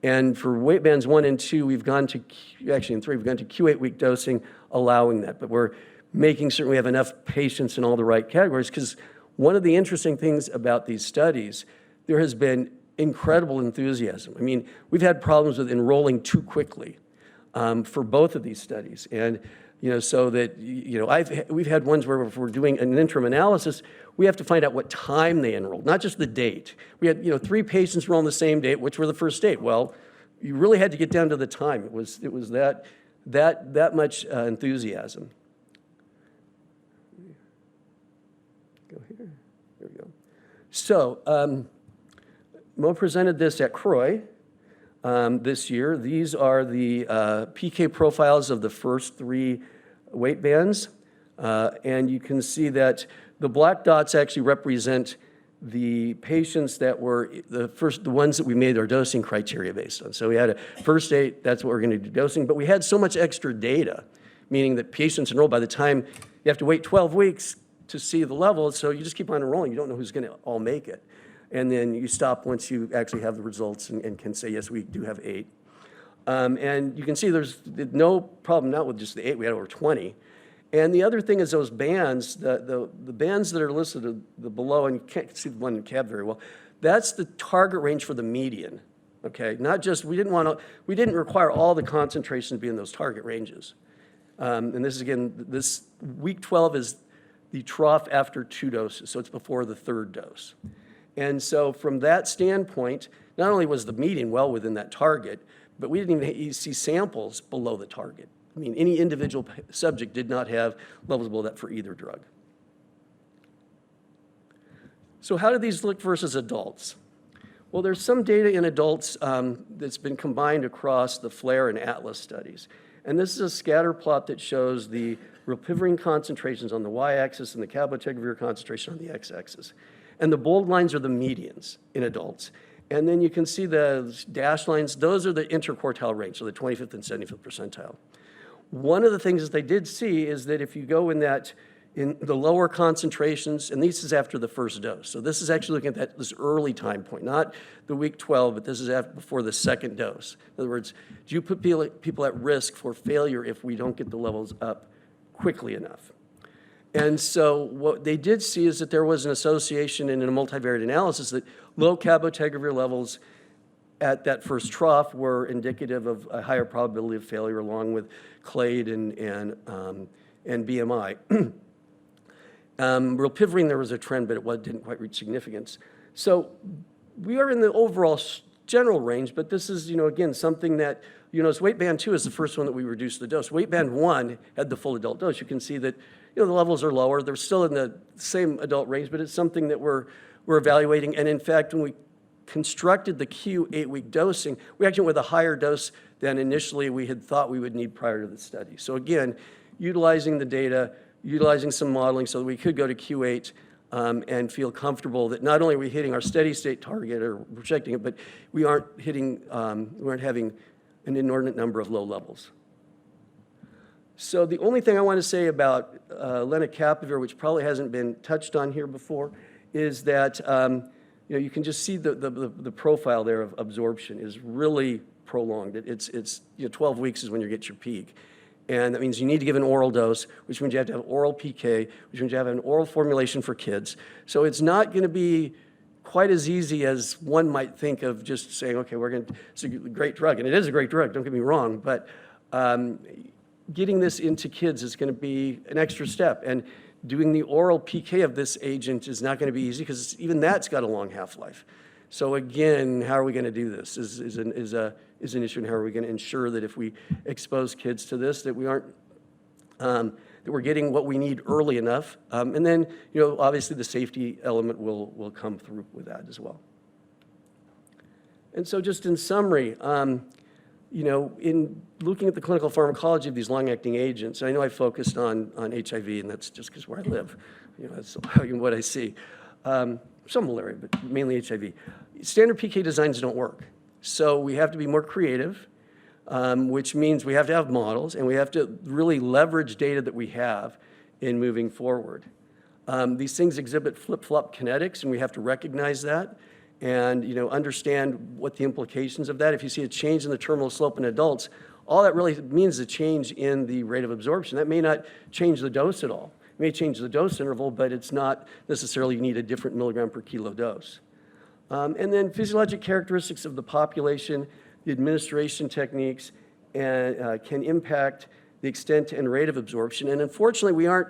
And for weight bands 1 and 2, we've gone to, actually in 3, we've gone to Q8-week dosing, allowing that. But we're making certain we have enough patients in all the right categories, because one of the interesting things about these studies, there has been incredible enthusiasm. I mean, we've had problems with enrolling too quickly for both of these studies. And so that, we've had ones where if we're doing an interim analysis, we have to find out what time they enrolled, not just the date. We had, 3 patients enroll on the same date, which were the first date. Well, you really had to get down to the time. It was that much enthusiasm. Go here. There we go. So, Mo presented this at CROI this year. These are the PK profiles of the first 3 weight bands. And you can see that the black dots actually represent the patients that were the ones that we made our dosing criteria based on. So we had a first date, that's what we're going to do dosing. But we had so much extra data, meaning that patients enrolled by the time you have to wait 12 weeks to see the levels. So you just keep on enrolling. You don't know who's going to all make it. And then you stop once you actually have the results and can say, yes, we do have 8. And you can see there's no problem not with just the 8, we had over 20. And the other thing is those bands, the bands that are listed below, and you can't see the one in cab very well, that's the target range for the median, okay? Not just, we didn't require all the concentration to be in those target ranges. And this is, again, this week 12 is the trough after 2 doses, so it's before the 3rd dose. And so from that standpoint, not only was the median well within that target, but we didn't even see samples below the target. I mean, any individual subject did not have levels below that for either drug. So how do these look versus adults? Well, there's some data in adults that's been combined across the FLAIR and ATLAS studies. And this is a scatter plot that shows the rilpivirine concentrations on the y-axis and the cabotegravir concentration on the x-axis. And the bold lines are the medians in adults. And then you can see the dashed lines, those are the interquartile range, so the 25th and 75th percentile. One of the things that they did see is that if you go in the lower concentrations, and this is after the first dose. So this is actually looking at this early time point, not the week 12, but this is before the 2nd dose. In other words, do you put people at risk for failure if we don't get the levels up quickly enough? And so what they did see is that there was an association in a multivariate analysis that low cabotegravir levels at that first trough were indicative of a higher probability of failure along with CLADE and BMI. Rilpivirine, there was a trend, but it didn't quite reach significance. So we are in the overall general range, but this is, again, something that, as weight band 2 is the first one that we reduced the dose. Weight band 1 had the full adult dose. You can see that, the levels are lower. They're still in the same adult range, but it's something that we're evaluating. And in fact, when we constructed the Q8-week dosing, we actually went with a higher dose than initially we had thought we would need prior to the study. So again, utilizing the data, utilizing some modeling so that we could go to Q8 and feel comfortable that not only are we hitting our steady state target or projecting it, but we aren't having an inordinate number of low levels. So the only thing I want to say about lenacapavir, which probably hasn't been touched on here before, is that you can just see the profile there of absorption is really prolonged. It's 12 weeks is when you get your peak. And that means you need to give an oral dose, which means you have to have oral PK, which means you have an oral formulation for kids. So it's not going to be quite as easy as one might think of just saying, okay, it's a great drug. And it is a great drug, don't get me wrong, but getting this into kids is going to be an extra step. And doing the oral PK of this agent is not going to be easy because even that's got a long half-life. So again, how are we going to do this is an issue, and how are we going to ensure that if we expose kids to this, that we aren't, that we're getting what we need early enough. And then, obviously the safety element will come through with that as well. And so just in summary, in looking at the clinical pharmacology of these long-acting agents, I know I focused on HIV, and that's just because where I live. That's what I see. Some malaria, but mainly HIV. Standard PK designs don't work. So we have to be more creative, which means we have to have models, and we have to really leverage data that we have in moving forward. These things exhibit flip-flop kinetics, and we have to recognize that and understand what the implications of that. If you see a change in the terminal slope in adults, all that really means is a change in the rate of absorption. That may not change the dose at all. It may change the dose interval, but it's not necessarily you need a different milligram per kilo dose. And then physiologic characteristics of the population, the administration techniques, and can impact the extent and rate of absorption. And unfortunately, we aren't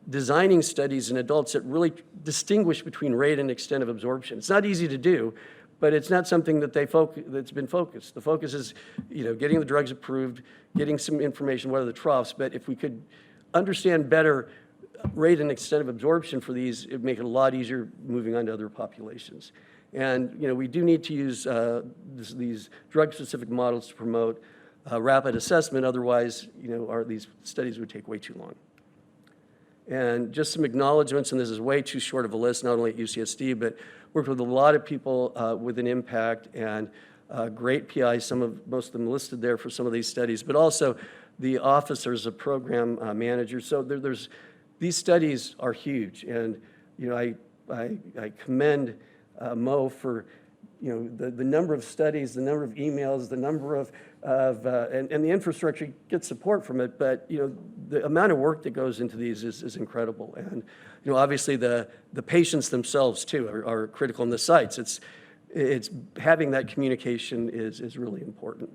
designing studies in adults that really distinguish between rate and extent of absorption. It's not easy to do, but it's not something that that's been focused. The focus is, getting the drugs approved, getting some information, what are the troughs, but if we could understand better rate and extent of absorption for these, it'd make it a lot easier moving on to other populations. And, we do need to use these drug-specific models to promote rapid assessment, otherwise, these studies would take way too long. And just some acknowledgements, and this is way too short of a list, not only at UCSD, but worked with a lot of people with an impact and great PIs, most of them listed there for some of these studies, but also the officers of program managers. So these studies are huge, and I commend Mo for the number of studies, the number of emails, the number of and the infrastructure gets support from it, but the amount of work that goes into these is incredible. And obviously the patients themselves too are critical in the sites. It's having that communication is really important.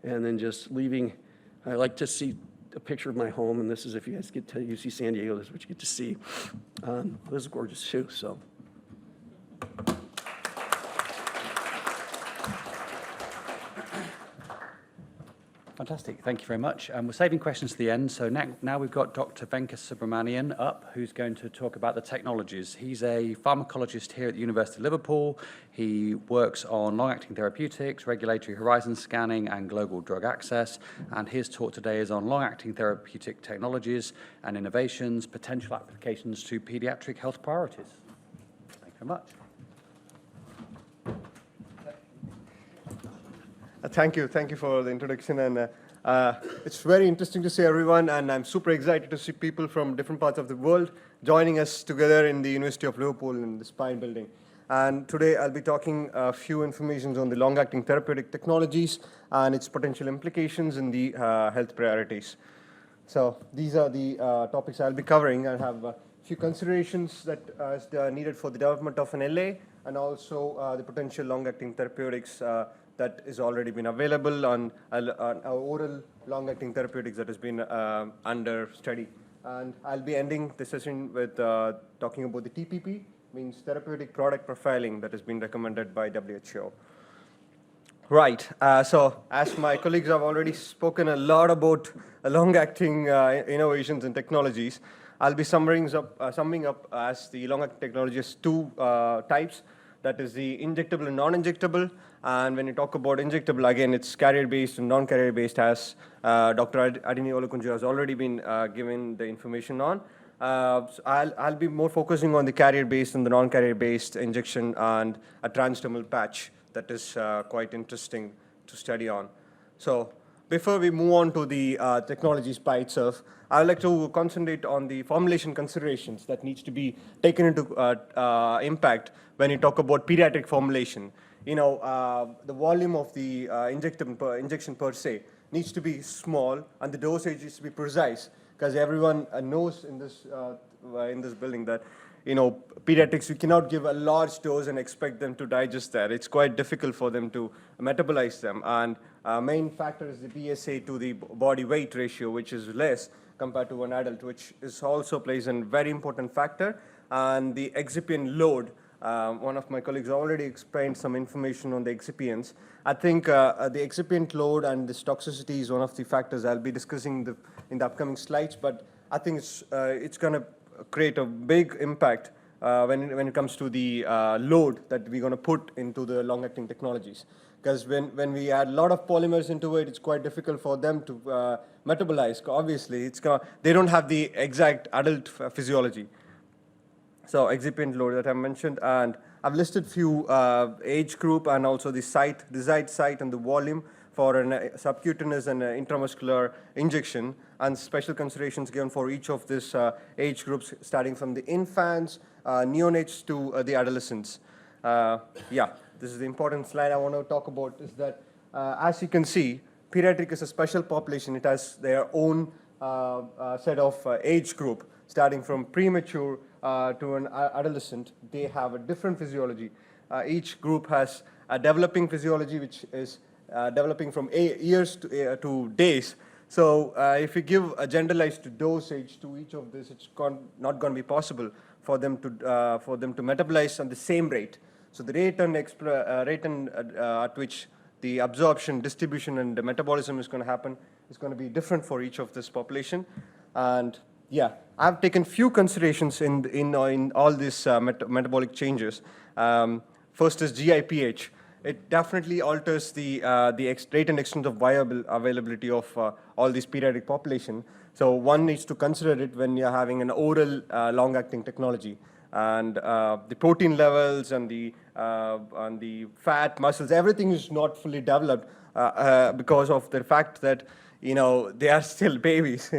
And then just leaving, I like to see a picture of my home, and this is if you guys get to UC San Diego, this is what you get to see. This is gorgeous too, so. Fantastic, thank you very much. We're saving questions to the end, so now we've got Dr. Venkatasubramanian up, who's going to talk about the technologies. He's a pharmacologist here at the University of Liverpool. He works on long-acting therapeutics, regulatory horizon scanning, and global drug access, and his talk today is on long-acting therapeutic technologies and innovations, potential applications to pediatric health priorities. Thank you very much. Thank you for the introduction, and it's very interesting to see everyone, and I'm super excited to see people from different parts of the world joining us together in the University of Liverpool in the Spine building. And today I'll be talking a few informations on the long-acting therapeutic technologies and its potential implications in the health priorities. So these are the topics I'll be covering. I have a few considerations that are needed for the development of an LA, and also the potential long-acting therapeutics that is already been available on our oral long-acting therapeutics that has been under study. And I'll be ending the session with talking about the TPP, means therapeutic product profiling, that has been recommended by WHO. Right, so as my colleagues have already spoken a lot about long-acting innovations and technologies, I'll be summing up as the long-acting technology has two types. That is the injectable and non-injectable. And when you talk about injectable, again, it's carrier-based and non-carrier-based, as Dr. Adeniyi Olagunju has already been given the information on. So I'll be more focusing on the carrier-based and the non-carrier-based injection and a transdermal patch that is quite interesting to study on. So before we move on to the technologies by itself, I would like to concentrate on the formulation considerations that needs to be taken into when you talk about pediatric formulation. The volume of the injection per se needs to be small, and the dosage needs to be precise, because everyone knows in this building that pediatrics, you cannot give a large dose and expect them to digest that. It's quite difficult for them to metabolize them, and main factor is the BSA to the body weight ratio, which is less, compared to an adult, which is also plays a very important factor. And the excipient load, one of my colleagues already explained some information on the excipients. I think the excipient load and this toxicity is one of the factors I'll be discussing in the upcoming slides, but I think it's going to create a big impact when it comes to the load that we're going to put into the long-acting technologies. Because when we add a lot of polymers into it, it's quite difficult for them to metabolize. Obviously, they don't have the exact adult physiology. So excipient load that I mentioned, and I've listed few age group and also the desired site and the volume for a subcutaneous and intramuscular injection, and special considerations given for each of these age groups, starting from the infants, neonates to the adolescents. Yeah, this is the important slide I want to talk about, is that as you can see, pediatric is a special population. It has their own set of age group, starting from premature to an adolescent. They have a different physiology. Each group has a developing physiology, which is developing from years to days. So if we give a generalized dosage to each of this, it's not going to be possible for them to metabolize on the same rate. So the rate at which the absorption, distribution, and the metabolism is going to happen is going to be different for each of this population. And yeah, I've taken few considerations in all these metabolic changes. First is GIPH. It definitely alters the rate and extent of bioavailability of all these pediatric population. So one needs to consider it when you're having an oral long-acting technology. And the protein levels and the fat, muscles, everything is not fully developed because of the fact that they are still babies,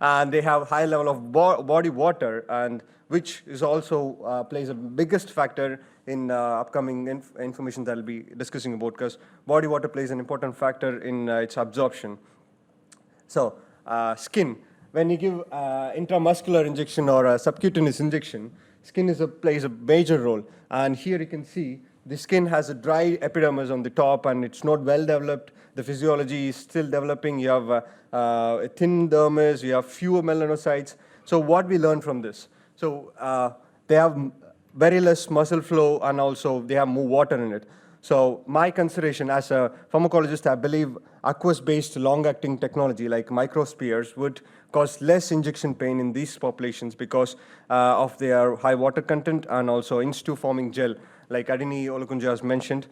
and they have high level of body water, and which is also plays a biggest factor in upcoming information that I'll be discussing about, because body water plays an important factor in its absorption. So skin, when you give intramuscular injection or a subcutaneous injection, skin plays a major role. And here you can see the skin has a dry epidermis on the top, and it's not well developed. The physiology is still developing. You have a thin dermis, you have fewer melanocytes. So what we learn from this? So they have very less muscle flow, and also they have more water in it. So my consideration as a pharmacologist, I believe aqueous-based long-acting technology like microspheres would cause less injection pain in these populations because of their high water content, and also in situ forming gel. Like Adeniyi Olagunju has mentioned,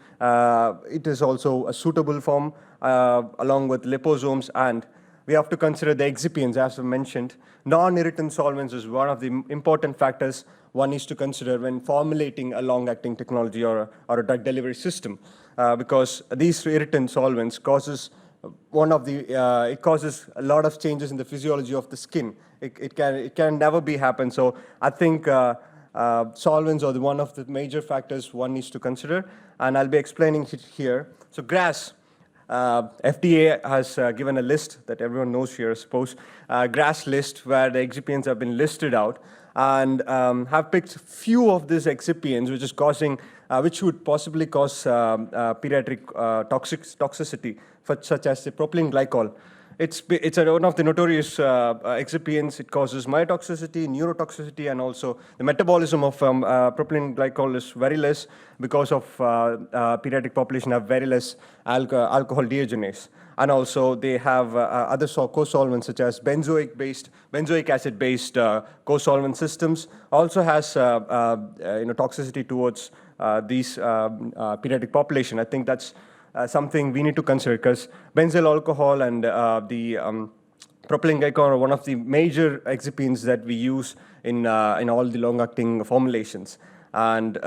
it is also a suitable form along with liposomes, and we have to consider the excipients, as I mentioned. Non-irritant solvents is one of the important factors one needs to consider when formulating a long-acting technology or a drug delivery system, because these irritant solvents causes it causes a lot of changes in the physiology of the skin. It can never be happen. So I think solvents are one of the major factors one needs to consider, and I'll be explaining it here. So GRAS. FDA has given a list that everyone knows here, I suppose, GRAS list, where the excipients have been listed out, and have picked few of these excipients which would possibly cause pediatric toxicity, such as the propylene glycol. It's one of the notorious excipients. It causes myotoxicity, neurotoxicity, and also the metabolism of propylene glycol is very less because of pediatric population have very less alcohol dehydrogenase. And also they have other co-solvents such as benzoic acid-based co-solvent systems. Also has toxicity towards these pediatric population. I think that's something we need to consider, because benzyl alcohol and the propylene glycol are one of the major excipients that we use in all the long-acting formulations. And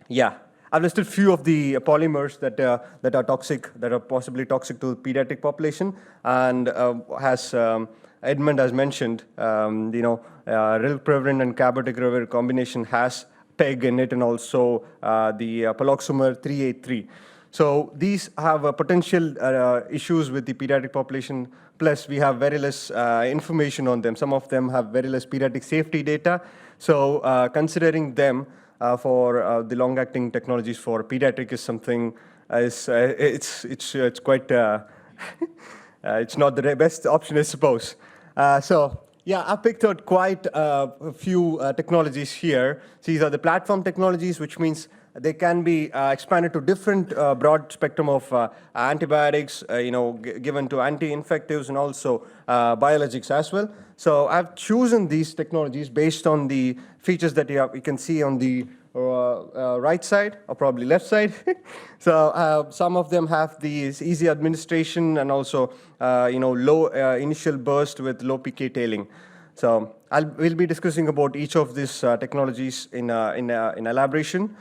yeah, I've listed few of the polymers that are toxic, that are possibly toxic to the pediatric population, and as Edmund has mentioned, rilpivirine and cabotegravir combination has PEG in it, and also the paloxamer 383. So these have potential issues with the pediatric population, plus we have very less information on them. Some of them have very less pediatric safety data. So considering them for the long-acting technologies for pediatric is something, it's quite, it's not the best option, I suppose. Yeah, I picked out quite a few technologies here. These are the platform technologies, which means they can be expanded to different broad spectrum of antibiotics, given to anti-infectives and also biologics as well. So I've chosen these technologies based on the features that you can see on the right side or probably left side. So some of them have these easy administration and also low initial burst with low PK tailing. So we'll be discussing about each of these technologies in elaboration.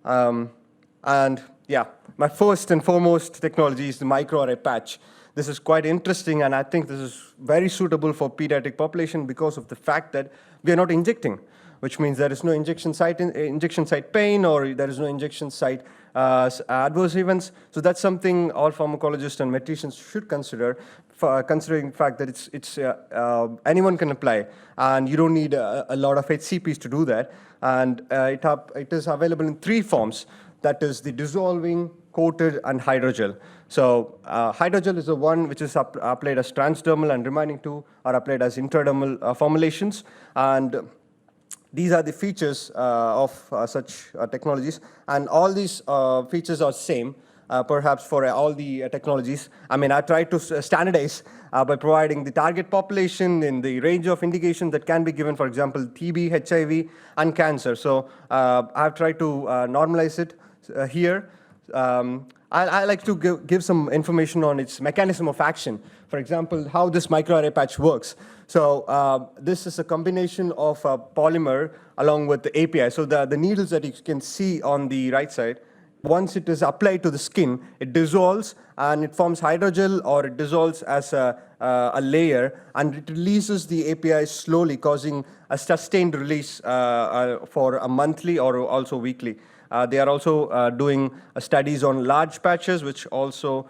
And yeah, my first and foremost technology is the microarray patch. This is quite interesting, and I think this is very suitable for pediatric population because of the fact that we are not injecting, which means there is no injection site pain, or there is no injection site adverse events. So that's something all pharmacologists and metricians should consider, considering the fact that it's anyone can apply, and you don't need a lot of HCPs to do that. And it is available in 3 forms. That is the dissolving, coated, and hydrogel. So hydrogel is the one which is applied as transdermal, and remaining 2 are applied as intradermal formulations. And these are the features of such technologies. And all these features are same, perhaps for all the technologies. I mean, I tried to standardize by providing the target population in the range of indications that can be given, for example, TB, HIV, and cancer. So I've tried to normalize it here. I like to give some information on its mechanism of action. For example, how this microarray patch works. So this is a combination of a polymer along with the API. So the needles that you can see on the right side, once it is applied to the skin, it dissolves and it forms hydrogel, or it dissolves as a layer, and it releases the API slowly, causing a sustained release for a monthly or also weekly. They are also doing studies on large patches, which also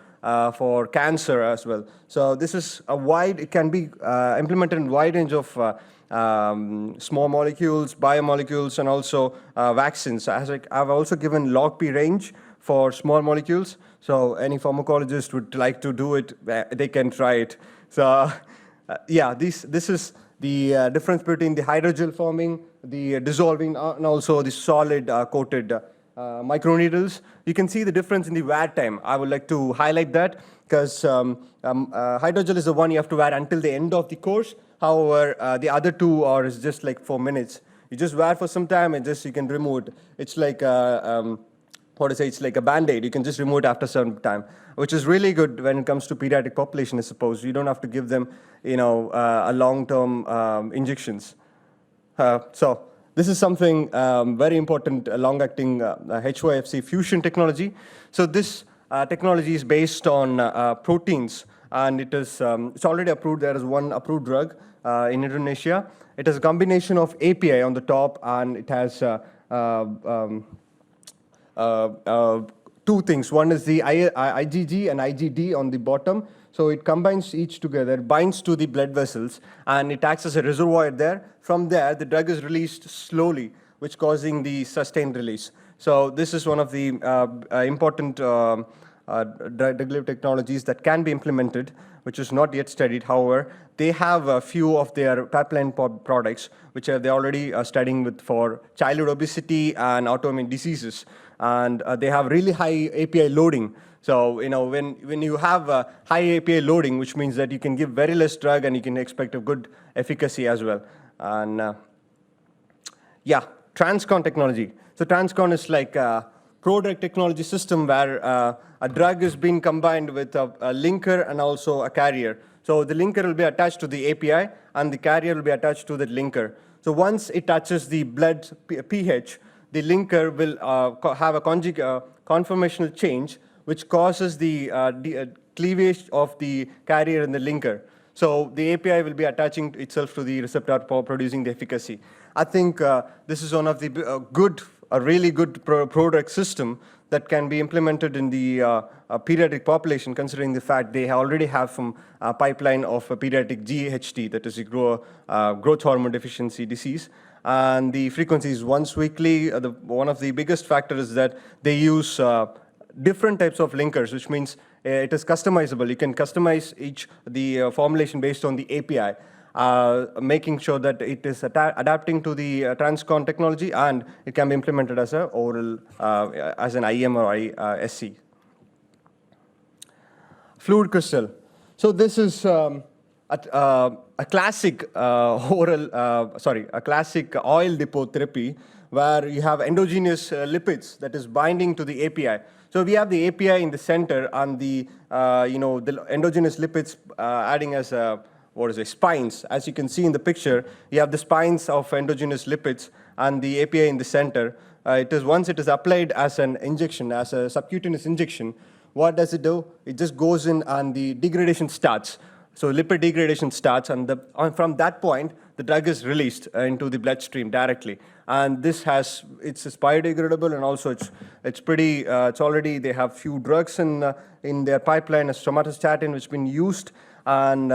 for cancer as well. So this is it can be implemented in a wide range of small molecules, biomolecules, and also vaccines. I've also given log P range for small molecules. So any pharmacologist would like to do it, they can try it. So yeah, this is the difference between the hydrogel forming, the dissolving, and also the solid coated microneedles. You can see the difference in the wear time. I would like to highlight that because hydrogel is the one you have to wear until the end of the course. However, the other 2 are just like 4 minutes. You just wear for some time and you can remove it. It's like it's like a Band-Aid. You can just remove it after some time, which is really good when it comes to pediatric population, I suppose. You don't have to give them, a long-term injections. So this is something very important, long-acting HYFC fusion technology. So this technology is based on proteins, and it's already approved. There is one approved drug in Indonesia. It is a combination of API on the top, and it has 2 things. One is the IgG and IgD on the bottom. So it combines each together, binds to the blood vessels, and it acts as a reservoir there. From there, the drug is released slowly, which causing the sustained release. So this is one of the important drug technologies that can be implemented, which is not yet studied. However, they have a few of their pipeline products, which they're already studying with for childhood obesity and autoimmune diseases. And they have really high API loading. So, when you have high API loading, which means that you can give very less drug and you can expect a good efficacy as well. And yeah, TransCon technology. So TransCon is like a prodrug technology system where a drug is being combined with a linker and also a carrier. So the linker will be attached to the API and the carrier will be attached to the linker. So once it touches the blood pH, the linker will have a conformational change, which causes the cleavage of the carrier and the linker. So the API will be attaching itself to the receptor for producing the efficacy. I think this is one of the really good prodrug system that can be implemented in the pediatric population, considering the fact they already have some pipeline of a pediatric GHD, that is a growth hormone deficiency disease. And the frequency is once weekly. One of the biggest factors is that they use different types of linkers, which means it is customizable. You can customize the formulation based on the API. making sure that it is adapting to the transcon technology, and it can be implemented as an oral, as an IM or SC. Fluid crystal. So this is a classic a classic oil depot therapy where you have endogenous lipids that is binding to the API. So we have the API in the center and the the endogenous lipids adding as spines. As you can see in the picture, you have the spines of endogenous lipids and the API in the center. Once it is applied as an injection, as a subcutaneous injection, what does it do? It just goes in and the degradation starts. So lipid degradation starts, and from that point, the drug is released into the bloodstream directly. And it's biodegradable, and also it's pretty. It's already, they have few drugs in their pipeline as somatostatin, which has been used, and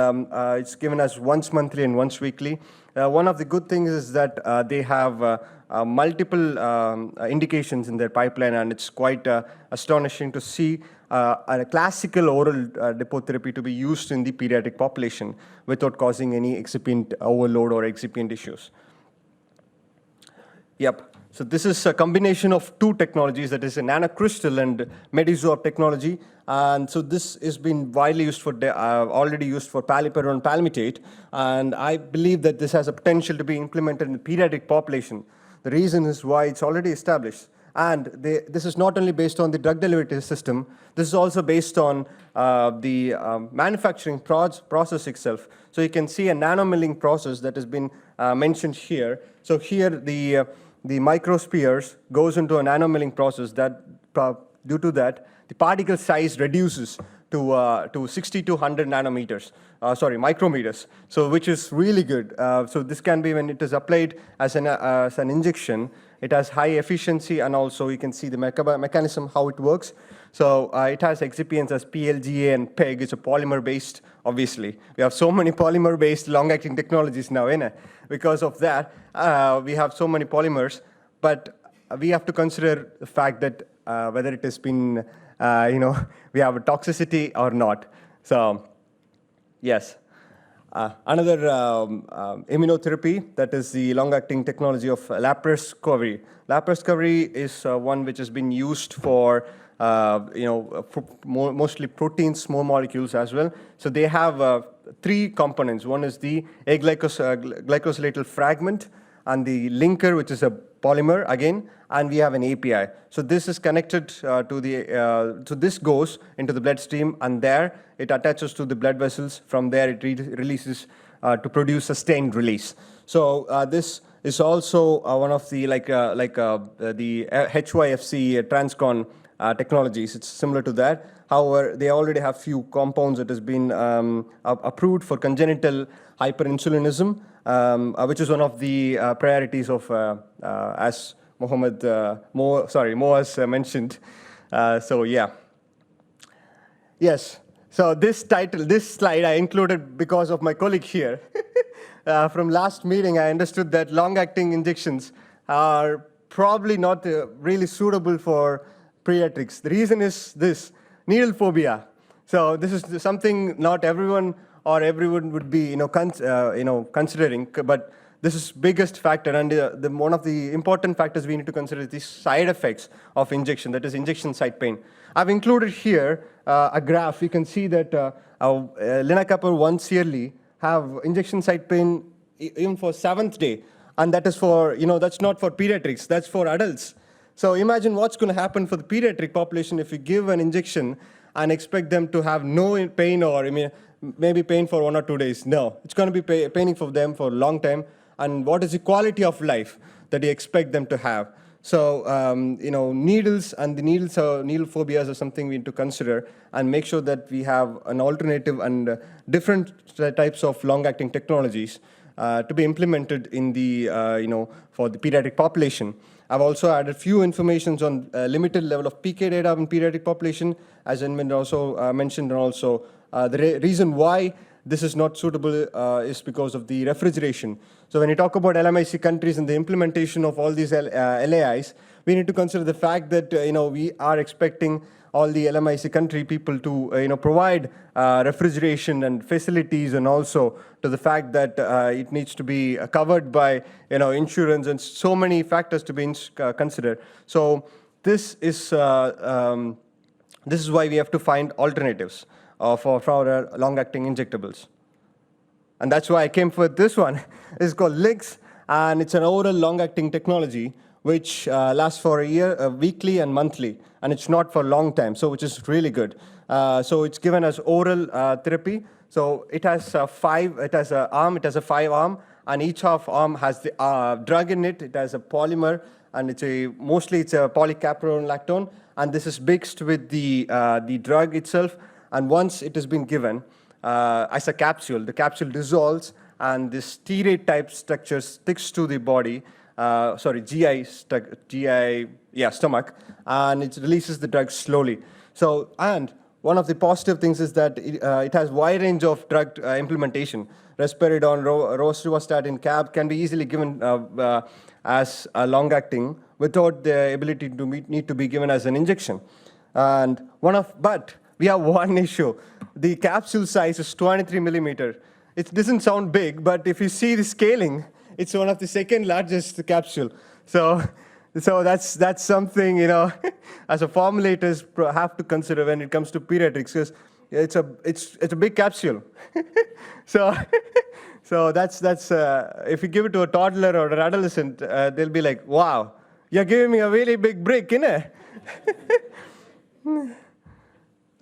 it's given as once monthly and once weekly. One of the good things is that they have multiple indications in their pipeline, and it's quite astonishing to see a classical oral depot therapy to be used in the pediatric population without causing any excipient overload or excipient issues. Yep. So this is a combination of two technologies, that is a nanocrystal and Medisorb technology. And so this has been widely used for, already used for paliperidone palmitate. And I believe that this has a potential to be implemented in the pediatric population. The reason is why it's already established. And this is not only based on the drug delivery system, this is also based on the manufacturing process itself. So you can see a nanomilling process that has been mentioned here. So here the microspheres goes into a nanomilling process that, due to that, the particle size reduces to 60 to 100 nanometers, micrometers, so which is really good. So this can be, when it is applied as an injection, it has high efficiency, and also you can see the mechanism, how it works. So it has excipients as PLGA and PEG. It's a polymer-based, obviously. We have so many polymer-based long-acting technologies now, because of that, we have so many polymers, but we have to consider the fact that whether it has been, we have a toxicity or not. So, yes. Another immunotherapy, that is the long-acting technology of laparoscovy. Laparoscovy is one which has been used for, mostly proteins, small molecules as well. So they have three components. One is the glycosylated fragment, and the linker, which is a polymer again, and we have an API. So this is connected so this goes into the bloodstream, and there it attaches to the blood vessels. From there it releases to produce sustained release. So this is also one of the the HYFC transcon technologies. It's similar to that. However, they already have few compounds that has been approved for congenital hyperinsulinism, which is one of the priorities of, as Mo has mentioned. So yeah. Yes. So this slide I included because of my colleague here. From last meeting, I understood that long-acting injections are probably not really suitable for pediatrics. The reason is this: needle phobia. So this is something not everyone would be considering, but this is biggest factor, and one of the important factors we need to consider is the side effects of injection, that is injection site pain. I've included here a graph. You can see that lenacapavir once yearly have injection site pain even for 7th day, and that is for, that's not for pediatrics, that's for adults. So imagine what's going to happen for the pediatric population if you give an injection and expect them to have no pain, or maybe pain for 1 or 2 days. No, it's going to be paining for them for a long time. And what is the quality of life that you expect them to have? So, needles and the needle phobias are something we need to consider, and make sure that we have an alternative and different types of long-acting technologies to be implemented in the, for the pediatric population. I've also added few informations on limited level of PK data in pediatric population, as Edmund also mentioned, and also the reason why this is not suitable is because of the refrigeration. So when you talk about LMIC countries and the implementation of all these LAIs, we need to consider the fact that we are expecting all the LMIC country people to provide refrigeration and facilities, and also to the fact that it needs to be covered by insurance, and so many factors to be considered. So this is why we have to find alternatives for our long-acting injectables. And that's why I came for this one. It's called LIGS, and it's an oral long-acting technology which lasts for a year, weekly and monthly, and it's not for a long time, so which is really good. So it's given as oral therapy. So it has a 5-arm, and each half arm has the drug in it. It has a polymer, and mostly it's a polycaprone lactone, and this is mixed with the drug itself. And once it has been given as a capsule, the capsule dissolves, and this steroid type structure sticks to the body, stomach, and it releases the drug slowly. So, and one of the positive things is that it has wide range of drug implementation. Risperidone, rosuvastatin, CAB can be easily given as a long-acting without the ability to need to be given as an injection. And but we have one issue. The capsule size is 23 millimeter. It doesn't sound big, but if you see the scaling, it's one of the second largest capsule. So that's something, as a formulators have to consider when it comes to pediatrics, because it's a big capsule. So that's if you give it to a toddler or an adolescent, they'll be like, wow, you're giving me a really big brick, innit?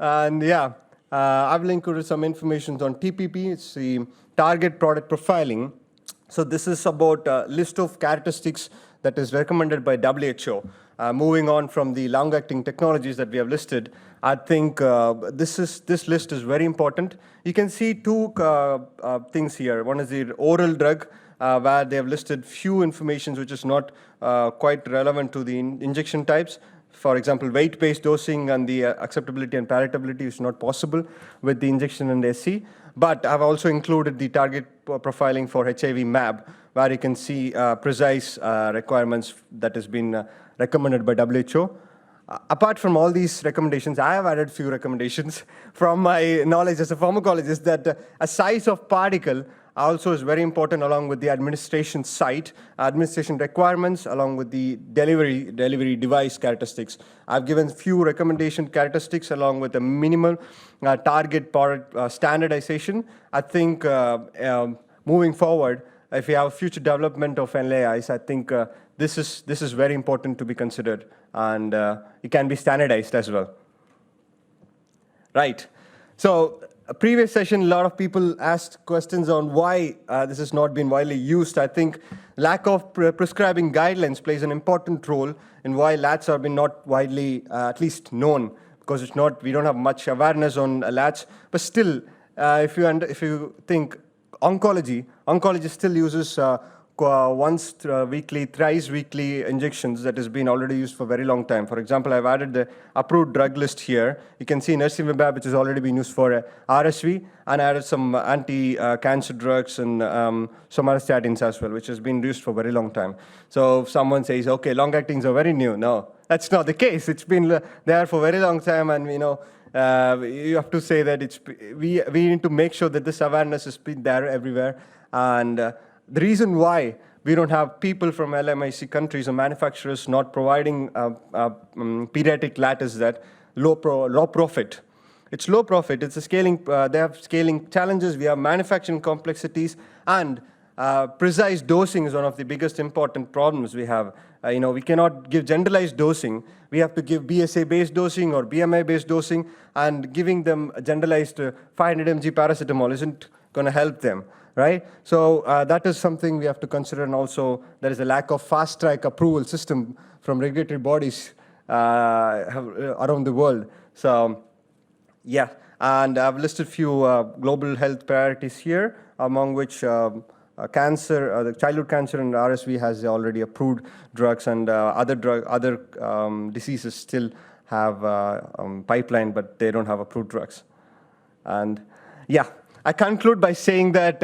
And yeah, I've included some information on TPP. It's the target product profiling. So this is about a list of characteristics that is recommended by WHO. Moving on from the long-acting technologies that we have listed, I think this list is very important. You can see two things here. One is the oral drug, where they have listed few informations which is not quite relevant to the injection types. For example, weight-based dosing and the acceptability and palatability is not possible with the injection and SC. But I've also included the target profiling for HIV MAB, where you can see precise requirements that has been recommended by WHO. Apart from all these recommendations, I have added few recommendations from my knowledge as a pharmacologist that a size of particle also is very important, along with the administration site, administration requirements, along with the delivery device characteristics. I've given few recommendation characteristics along with a minimal target product standardization. I think moving forward, if we have future development of LAIs, I think this is very important to be considered, and it can be standardized as well. Right. So a previous session, a lot of people asked questions on why this has not been widely used. I think lack of prescribing guidelines plays an important role in why LATs have been not widely, at least known, because we don't have much awareness on LATs. But still, if you think oncology still uses once weekly, thrice weekly injections that has been already used for a very long time. For example, I've added the approved drug list here. You can see nirsevimab, which has already been used for RSV, and I added some anti-cancer drugs and somatostatins as well, which has been used for a very long time. So if someone says, okay, long-actings are very new, no, that's not the case. It's been there for a very long time, and you have to say that we need to make sure that this awareness has been there everywhere. And the reason why we don't have people from LMIC countries or manufacturers not providing pediatric LAT is that low profit. It's low profit. It's a scaling. They have scaling challenges. We have manufacturing complexities, and precise dosing is one of the biggest important problems we have. We cannot give generalized dosing. We have to give BSA-based dosing or BMI-based dosing, and giving them generalized 500 mg paracetamol isn't going to help them. Right? So that is something we have to consider, and also there is a lack of fast-track approval system from regulatory bodies around the world. So yeah, and I've listed few global health priorities here, among which cancer, the childhood cancer and RSV has already approved drugs, and other diseases still have pipeline, but they don't have approved drugs. And yeah. I conclude by saying that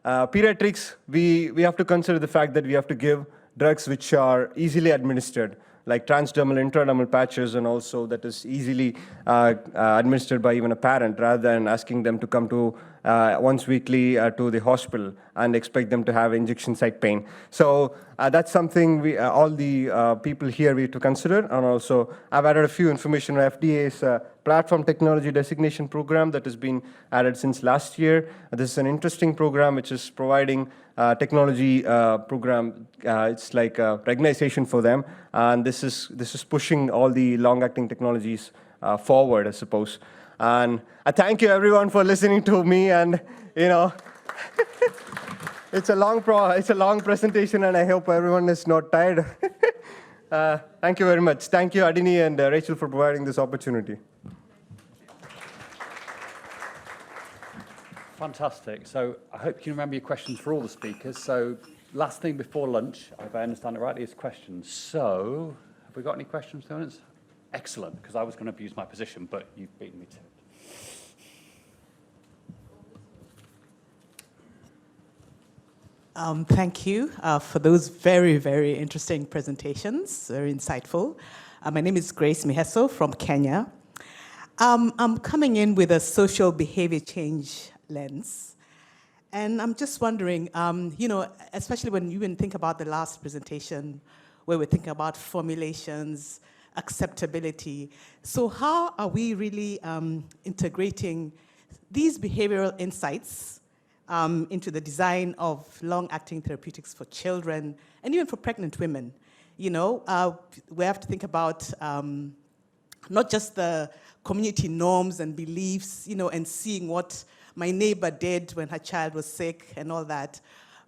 pediatrics, we have to consider the fact that we have to give drugs which are easily administered. like transdermal, intradermal patches, and also that is easily administered by even a parent rather than asking them to come to once weekly to the hospital and expect them to have injection site pain. So that's something we, all the people here we have to consider. And also, I've added a few information on FDA's platform technology designation program that has been added since last year. This is an interesting program which is providing technology program. It's like a recognition for them, and this is pushing all the long-acting technologies forward, I suppose. And I thank you everyone for listening to me, and it's a long presentation, and I hope everyone is not tired. Thank you very much. Thank you, Adeniyi and Rachel, for providing this opportunity. Fantastic. So I hope you can remember your questions for all the speakers. So last thing before lunch, if I understand it rightly, is questions. So have we got any questions, students? Excellent, because I was going to abuse my position, but you've beaten me to it. Thank you for those very, very interesting presentations, very insightful. My name is Grace Miheso from Kenya. I'm coming in with a social behavior change lens. And I'm just wondering, especially when you even think about the last presentation, where we're thinking about formulations, acceptability. So how are we really integrating these behavioral insights into the design of long-acting therapeutics for children and even for pregnant women? We have to think about not just the community norms and beliefs, and seeing what my neighbor did when her child was sick and all that,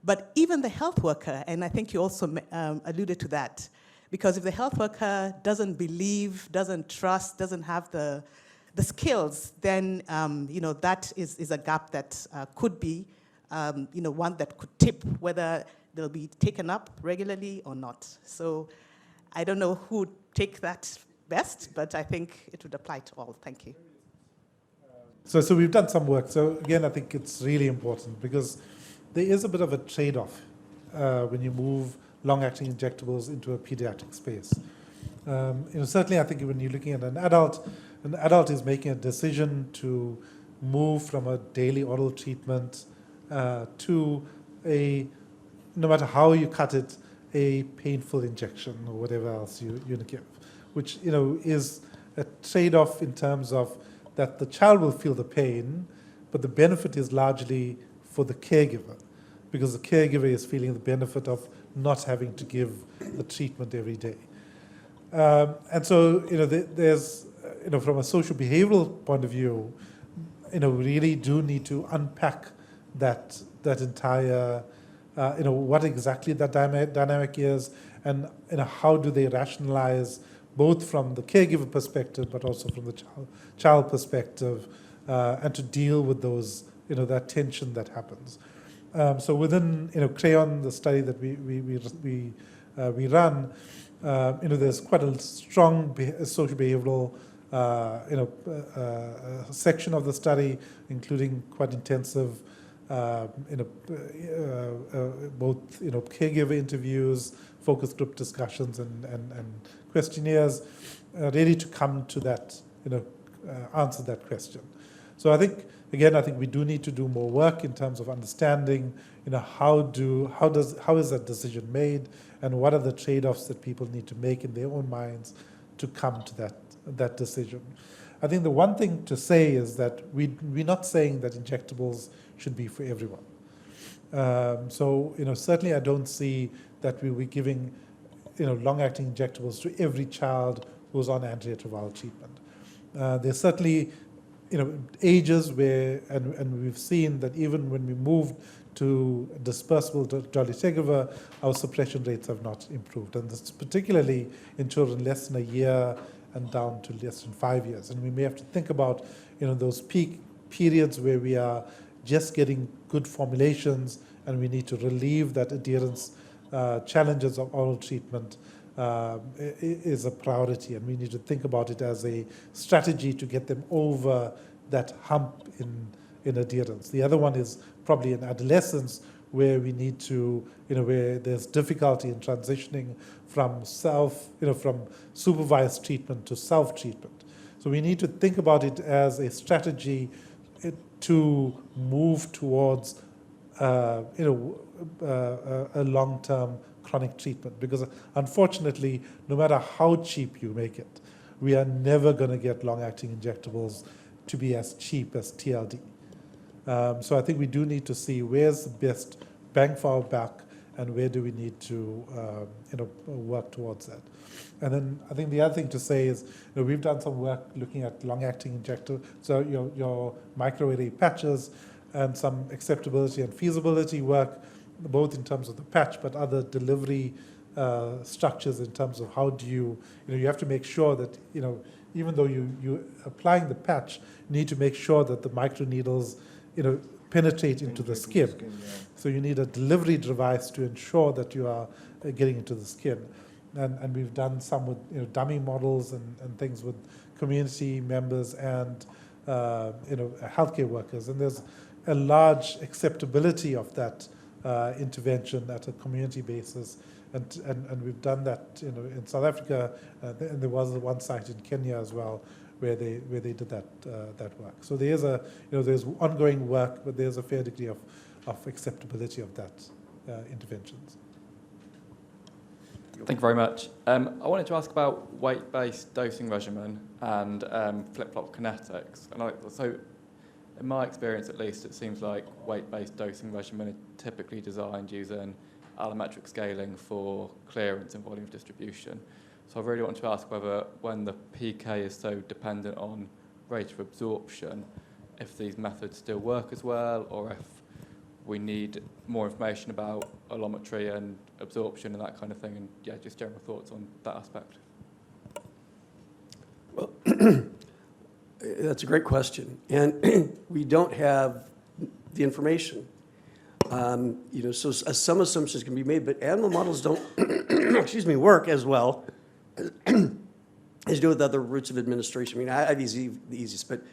but even the health worker, and I think you also alluded to that, because if the health worker doesn't believe, doesn't trust, doesn't have the skills, then that is a gap that could be one that could tip whether they'll be taken up regularly or not. So I don't know who would take that best, but I think it would apply to all. Thank you. So we've done some work. So again, I think it's really important because there is a bit of a trade-off when you move long-acting injectables into a pediatric space. Certainly, I think when you're looking at an adult is making a decision to move from a daily oral treatment to a, no matter how you cut it, a painful injection or whatever else you give, which is a trade-off in terms of that the child will feel the pain, but the benefit is largely for the caregiver, because the caregiver is feeling the benefit of not having to give the treatment every day. And so, there's, from a social behavioral point of view, we really do need to unpack that entire, what exactly that dynamic is, and how do they rationalize both from the caregiver perspective, but also from the child perspective, and to deal with those, that tension that happens. So within, Crayon, the study that we run, there's quite a strong social behavioral, section of the study, including quite intensive, both, caregiver interviews, focus group discussions, and questionnaires, ready to come to that, answer that question. So I think we do need to do more work in terms of understanding, how is that decision made, and what are the trade-offs that people need to make in their own minds to come to that decision. I think the one thing to say is that we're not saying that injectables should be for everyone. So certainly I don't see that we'll be giving long-acting injectables to every child who's on antiretroviral treatment. There's certainly ages where, and we've seen that even when we moved to dispersible dolutegravir, our suppression rates have not improved, and this is particularly in children less than a year and down to less than 5 years. And we may have to think about those peak periods where we are just getting good formulations, and we need to relieve that adherence challenges of oral treatment is a priority, and we need to think about it as a strategy to get them over that hump in adherence. The other one is probably in adolescence, where we need to, where there's difficulty in transitioning from from supervised treatment to self-treatment. So we need to think about it as a strategy to move towards, a long-term chronic treatment. Because unfortunately, no matter how cheap you make it, we are never going to get long-acting injectables to be as cheap as TLD. So I think we do need to see where's the best bang for our buck and where do we need to work towards that. And then I think the other thing to say is, we've done some work looking at long-acting injector, so your microarray patches, and some acceptability and feasibility work, both in terms of the patch, but other delivery structures in terms of how do you have to make sure that, even though you're applying the patch, you need to make sure that the microneedles, penetrate into the skin. So you need a delivery device to ensure that you are getting into the skin. And we've done some with dummy models and things with community members and healthcare workers. And there's a large acceptability of that intervention at a community basis. And we've done that in South Africa, and there was one site in Kenya as well where they did that work. So there's there's ongoing work, but there's a fair degree of acceptability of that interventions. Thank you very much. I wanted to ask about weight-based dosing regimen and flip-flop kinetics. And so, in my experience at least, it seems like weight-based dosing regimen are typically designed using allometric scaling for clearance and volume of distribution. So I really want to ask whether, when the PK is so dependent on rate of absorption, if these methods still work as well, or if we need more information about allometry and absorption and that kind of thing, and yeah, just general thoughts on that aspect. Well, that's a great question, and we don't have the information. So some assumptions can be made, but animal models don't, work as well as do with other routes of administration. I mean, I have the easiest, but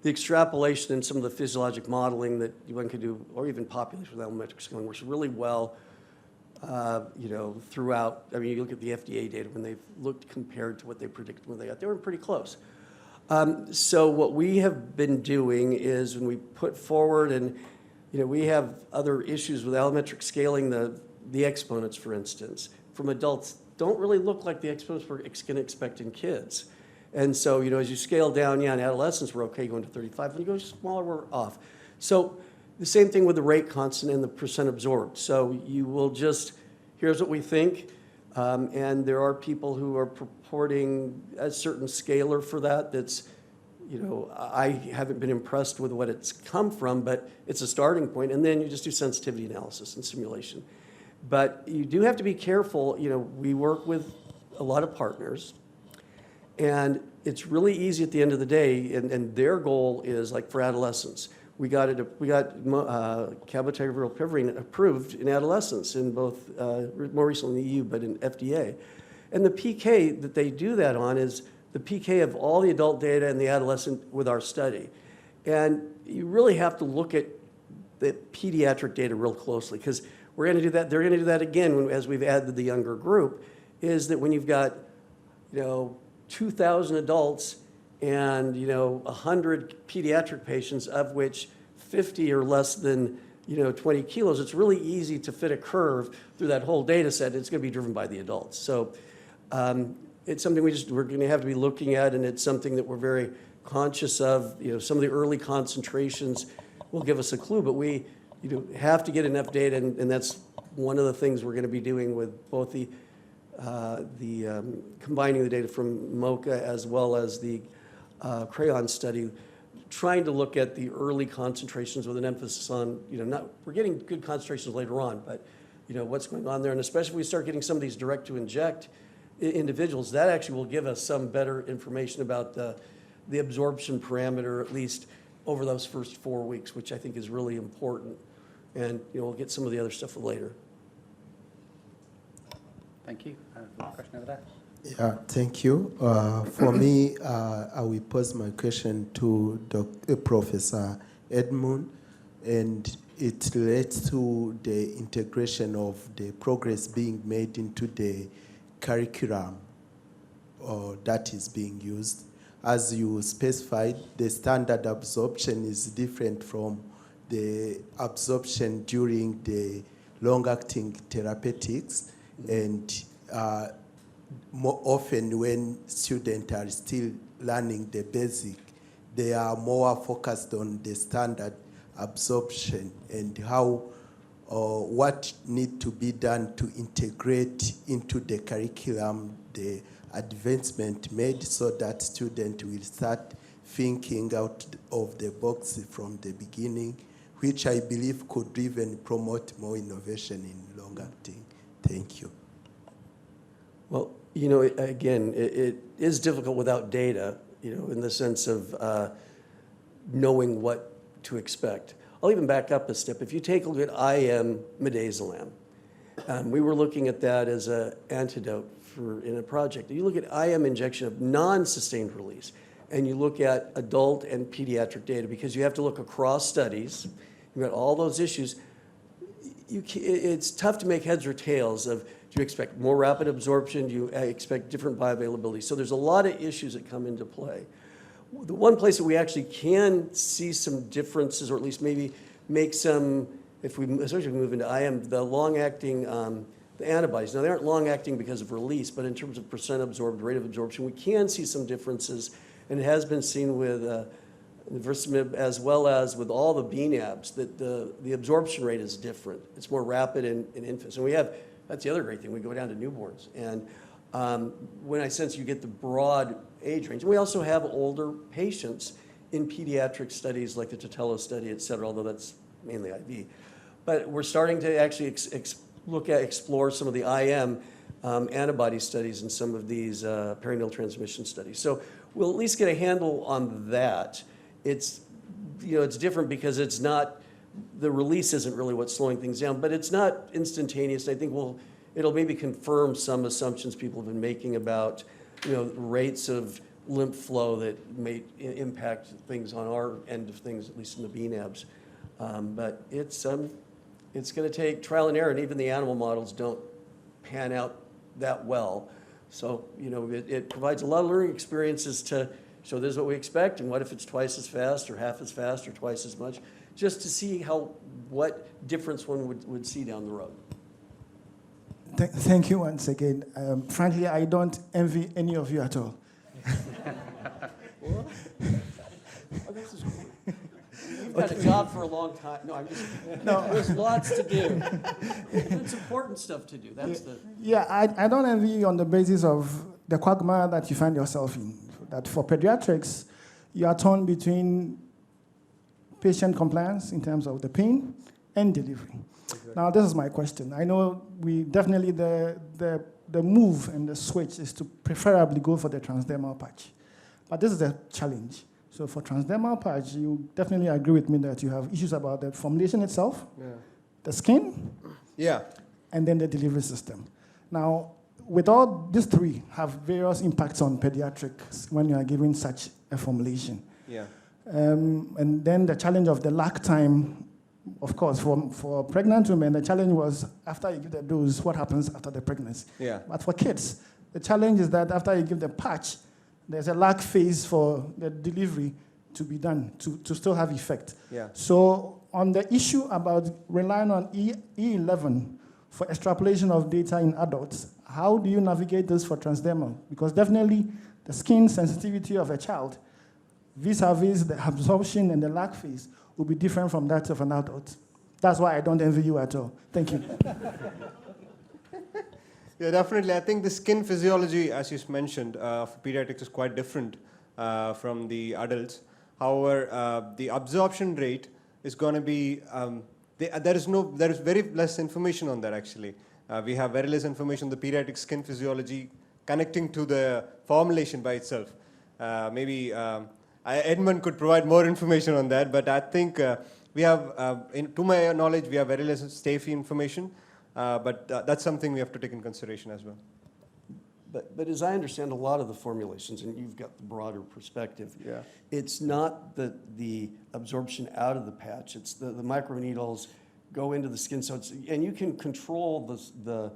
the extrapolation and some of the physiologic modeling that one could do, or even population with allometric scaling, works really well, throughout. I mean, you look at the FDA data when they've looked compared to what they predicted when they were pretty close. So what we have been doing is when we put forward, and we have other issues with allometric scaling, the exponents, for instance, from adults don't really look like the exponents we're going to expect in kids. And so, as you scale down, in adolescents, we're okay going to 35. When you go smaller, we're off. So the same thing with the rate constant and the percent absorbed. So you will just, here's what we think. And there are people who are purporting a certain scaler for that that's, I haven't been impressed with what it's come from, but it's a starting point. And then you just do sensitivity analysis and simulation. But you do have to be careful. We work with a lot of partners. And it's really easy at the end of the day, and their goal is, like for adolescents, we got cabotegravir piperine approved in adolescents in both, more recently in the EU, but in FDA. And the PK that they do that on is the PK of all the adult data and the adolescent with our study. And you really have to look at the pediatric data real closely, because we're going to do that. They're going to do that again as we've added the younger group, is that when you've got, 2,000 adults and 100 pediatric patients, of which 50 are less than 20 kilos, it's really easy to fit a curve through that whole data set. It's going to be driven by the adults. So it's something we're going to have to be looking at, and it's something that we're very conscious of. Some of the early concentrations will give us a clue, but we have to get enough data, and that's one of the things we're going to be doing with both the combining the data from MOCA as well as the Crayon study, trying to look at the early concentrations with an emphasis on, we're getting good concentrations later on, but what's going on there, and especially if we start getting some of these direct to inject individuals, that actually will give us some better information about the absorption parameter, at least over those first 4 weeks, which I think is really important. And we'll get some of the other stuff later. Thank you. Question over there. Yeah, thank you. For me, I will pose my question to Professor Edmund. and it relates to the integration of the progress being made into the curriculum that is being used. As you specified, the standard absorption is different from the absorption during the long-acting therapeutics, and more often when students are still learning the basic, they are more focused on the standard absorption and how what need to be done to integrate into the curriculum the advancement made so that students will start thinking out of the box from the beginning, which I believe could even promote more innovation in long-acting. Thank you. Well, you know, again, it is difficult without data, you know, in the sense of knowing what to expect. I'll even back up a step. If you take a look at IM midazolam, we were looking at that as an antidote in a project. You look at IM injection of non-sustained release, and you look at adult and pediatric data, because you have to look across studies. You've got all those issues. It's tough to make heads or tails of, do you expect more rapid absorption? Do you expect different bioavailability? So there's a lot of issues that come into play. The one place that we actually can see some differences, or at least maybe make some, especially if we move into IM, the long-acting the antibodies. Now, they aren't long-acting because of release, but in terms of percent absorbed, rate of absorption, we can see some differences, and it has been seen with Versamib as well as with all the BNABs, that the absorption rate is different. It's more rapid in infants. And we have, that's the other great thing, we go down to newborns. And when I sense you get the broad age range, and we also have older patients in pediatric studies like the Totello study, et cetera, although that's mainly IV. But we're starting to actually explore some of the IM antibody studies and some of these perinatal transmission studies. So we'll at least get a handle on that. It's, you know, it's different because it's not, the release isn't really what's slowing things down, but it's not instantaneous. I think it'll maybe confirm some assumptions people have been making about, you know, rates of lymph flow that may impact things on our end of things, at least in the BNABs. But it's going to take trial and error, and even the animal models don't pan out that well. So, you know, it provides a lot of learning experiences to show this is what we expect, and what if it's twice as fast, or half as fast, or twice as much, just to see what difference one would see down the road. Thank you once again. Frankly, I don't envy any of you at all. You've got a job for a long time. No, I'm just. No, there's lots to do. It's important stuff to do. That's the. Yeah, I don't envy you on the basis of the quagmire that you find yourself in. That for pediatrics, you are torn between patient compliance in terms of the pain and delivery. Exactly. Now, this is my question. I know we definitely the move and the switch is to preferably go for the transdermal patch, but this is a challenge. So for transdermal patch, you definitely agree with me that you have issues about the formulation itself, the skin, and then the delivery system. Now, with all these three have various impacts on pediatrics when you are giving such a formulation. And then the challenge of the lag time, of course, for pregnant women, the challenge was after you give the dose, what happens after the pregnancy? But for kids, the challenge is that after you give the patch, there's a lag phase for the delivery to be done, to still have effect. So on the issue about relying on E11 for extrapolation of data in adults, how do you navigate this for transdermal? Because definitely the skin sensitivity of a child vis-a-vis the absorption and the lag phase will be different from that of an adult. That's why I don't envy you at all. Thank you. Yeah, definitely. I think the skin physiology, as you mentioned, for pediatrics is quite different from the adults. However, the absorption rate is going to be, there is very less information on that actually. We have very less information on the pediatric skin physiology connecting to the formulation by itself. Maybe Edmund could provide more information on that, but I think we have, to my knowledge, we have very less STAFI information. But that's something we have to take in consideration as well. But as I understand a lot of the formulations, and you've got the broader perspective, Yeah. it's not the absorption out of the patch, it's the microneedles go into the skin, so it's, and you can control the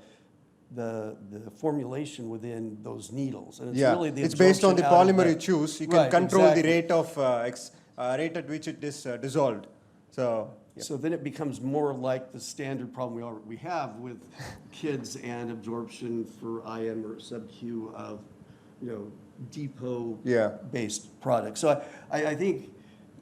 formulation within those needles. And it's Yeah, really the it's based on the absorption out of polymer you the- choose. You can Right, control exactly. the rate of rate at which it is dissolved. So yeah. So then it becomes more like the standard problem we have with kids and absorption for IM or sub-Q of, depot-based products. So I think,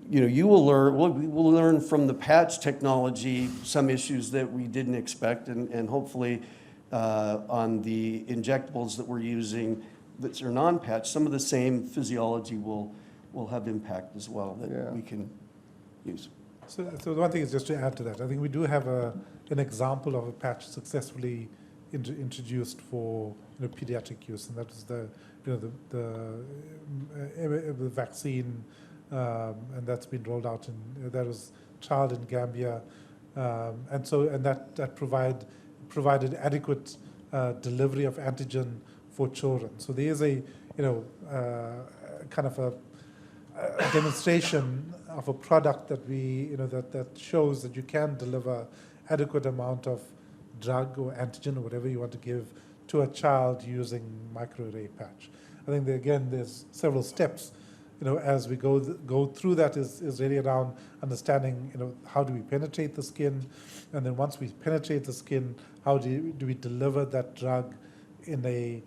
you will learn, we will learn from the patch technology some issues that we didn't expect, and hopefully on the injectables that we're using that are non-patch, some of the same physiology will have impact as well that we can use. So one thing is just to add to that. I think we do have an example of a patch successfully introduced for pediatric use, and that is the vaccine, and that's been rolled out in that was trialed in Gambia, and that provided adequate delivery of antigen for children. So there is a kind of a demonstration of a product that that shows that you can deliver adequate amount of drug or antigen or whatever you want to give to a child using microarray patch. I think there's several steps, as we go through that is really around understanding, how do we penetrate the skin, and then once we penetrate the skin, how do we deliver that drug in a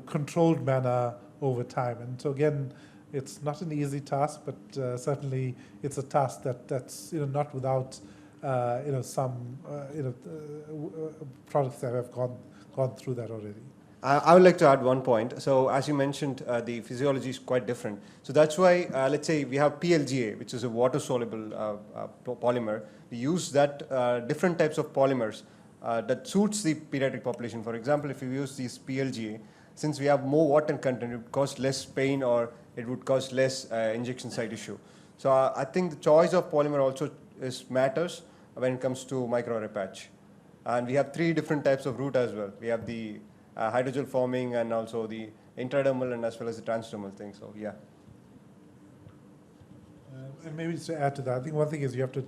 controlled manner over time. And so again, it's not an easy task, but certainly it's a task that's not without some products that have gone through that already. I would like to add one point. So as you mentioned, the physiology is quite different. So that's why, let's say we have PLGA, which is a water-soluble polymer. We use that different types of polymers that suits the pediatric population. For example, if you use these PLGA, since we have more water content, it would cause less pain or it would cause less injection site issue. So I think the choice of polymer also matters when it comes to microarray patch. And we have 3 different types of route as well. We have the hydrogel forming and also the intradermal and as well as the transdermal thing. So yeah. And maybe just to add to that, I think one thing is you have to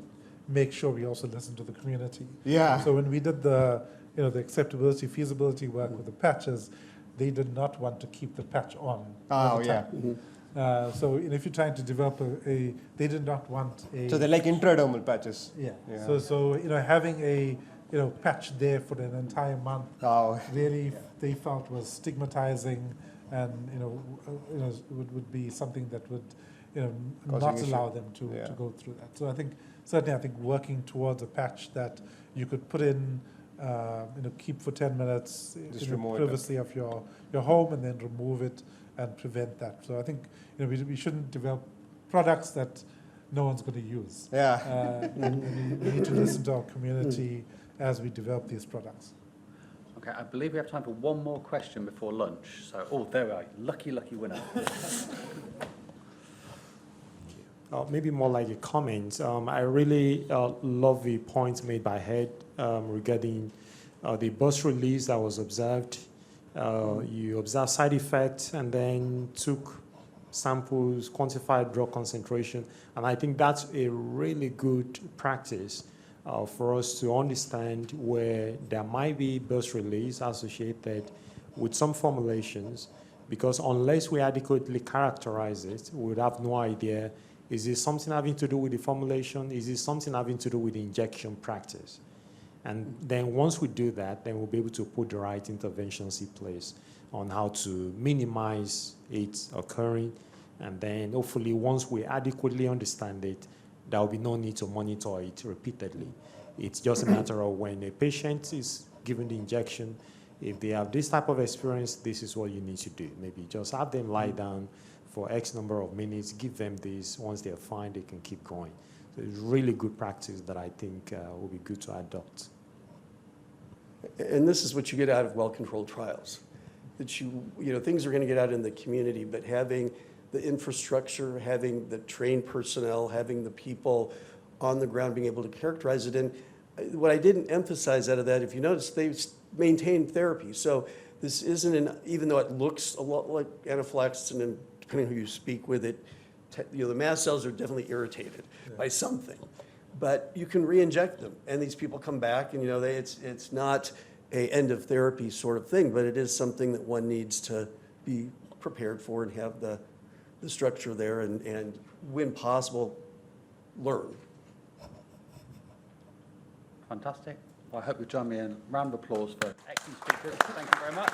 make sure we also listen to the community. Yeah. So when we did the the acceptability, feasibility work with the patches, they did not want to keep the patch on. Oh yeah. So if you're trying to develop they did not want a. So they're like intradermal patches. Yeah. Yeah. So having a patch there for an entire month really they felt was stigmatizing, and would be something that would not allow them to go through that. So I think certainly working towards a patch that you could put in, keep for 10 minutes in the privacy of your home, and then remove it and prevent that. So I think we shouldn't develop products that no one's going to use. Yeah. We need to listen to our community as we develop these products. Okay, I believe we have time for one more question before lunch. So, there we are. Lucky winner. Maybe more like a comment. I really love the point made by Ed regarding the burst release that was observed. You observed side effects and then took samples, quantified drug concentration, and I think that's a really good practice for us to understand where there might be burst release associated with some formulations, because unless we adequately characterize it, we would have no idea. Is it something having to do with the formulation? Is it something having to do with the injection practice? And then once we do that, then we'll be able to put the right interventions in place on how to minimize it occurring. And then hopefully once we adequately understand it, there will be no need to monitor it repeatedly. It's just a matter of when a patient is given the injection, if they have this type of experience, this is what you need to do. Maybe just have them lie down for X number of minutes, give them this. Once they're fine, they can keep going. So it's really good practice that I think will be good to adopt. And this is what you get out of well-controlled trials. That things are going to get out in the community, but having the infrastructure, having the trained personnel, having the people on the ground being able to characterize it. And what I didn't emphasize out of that, if you notice, maintain therapy. So this isn't even though it looks a lot like anaphylaxis, and then depending on who you speak with it, the mast cells are definitely irritated by something. But you can re-inject them, and these people come back, and it's not a end of therapy sort of thing, but it is something that one needs to be prepared for and have the structure there, and when possible, learn. Fantastic. Well, I hope you join me in a round of applause for excellent speakers. Thank you very much.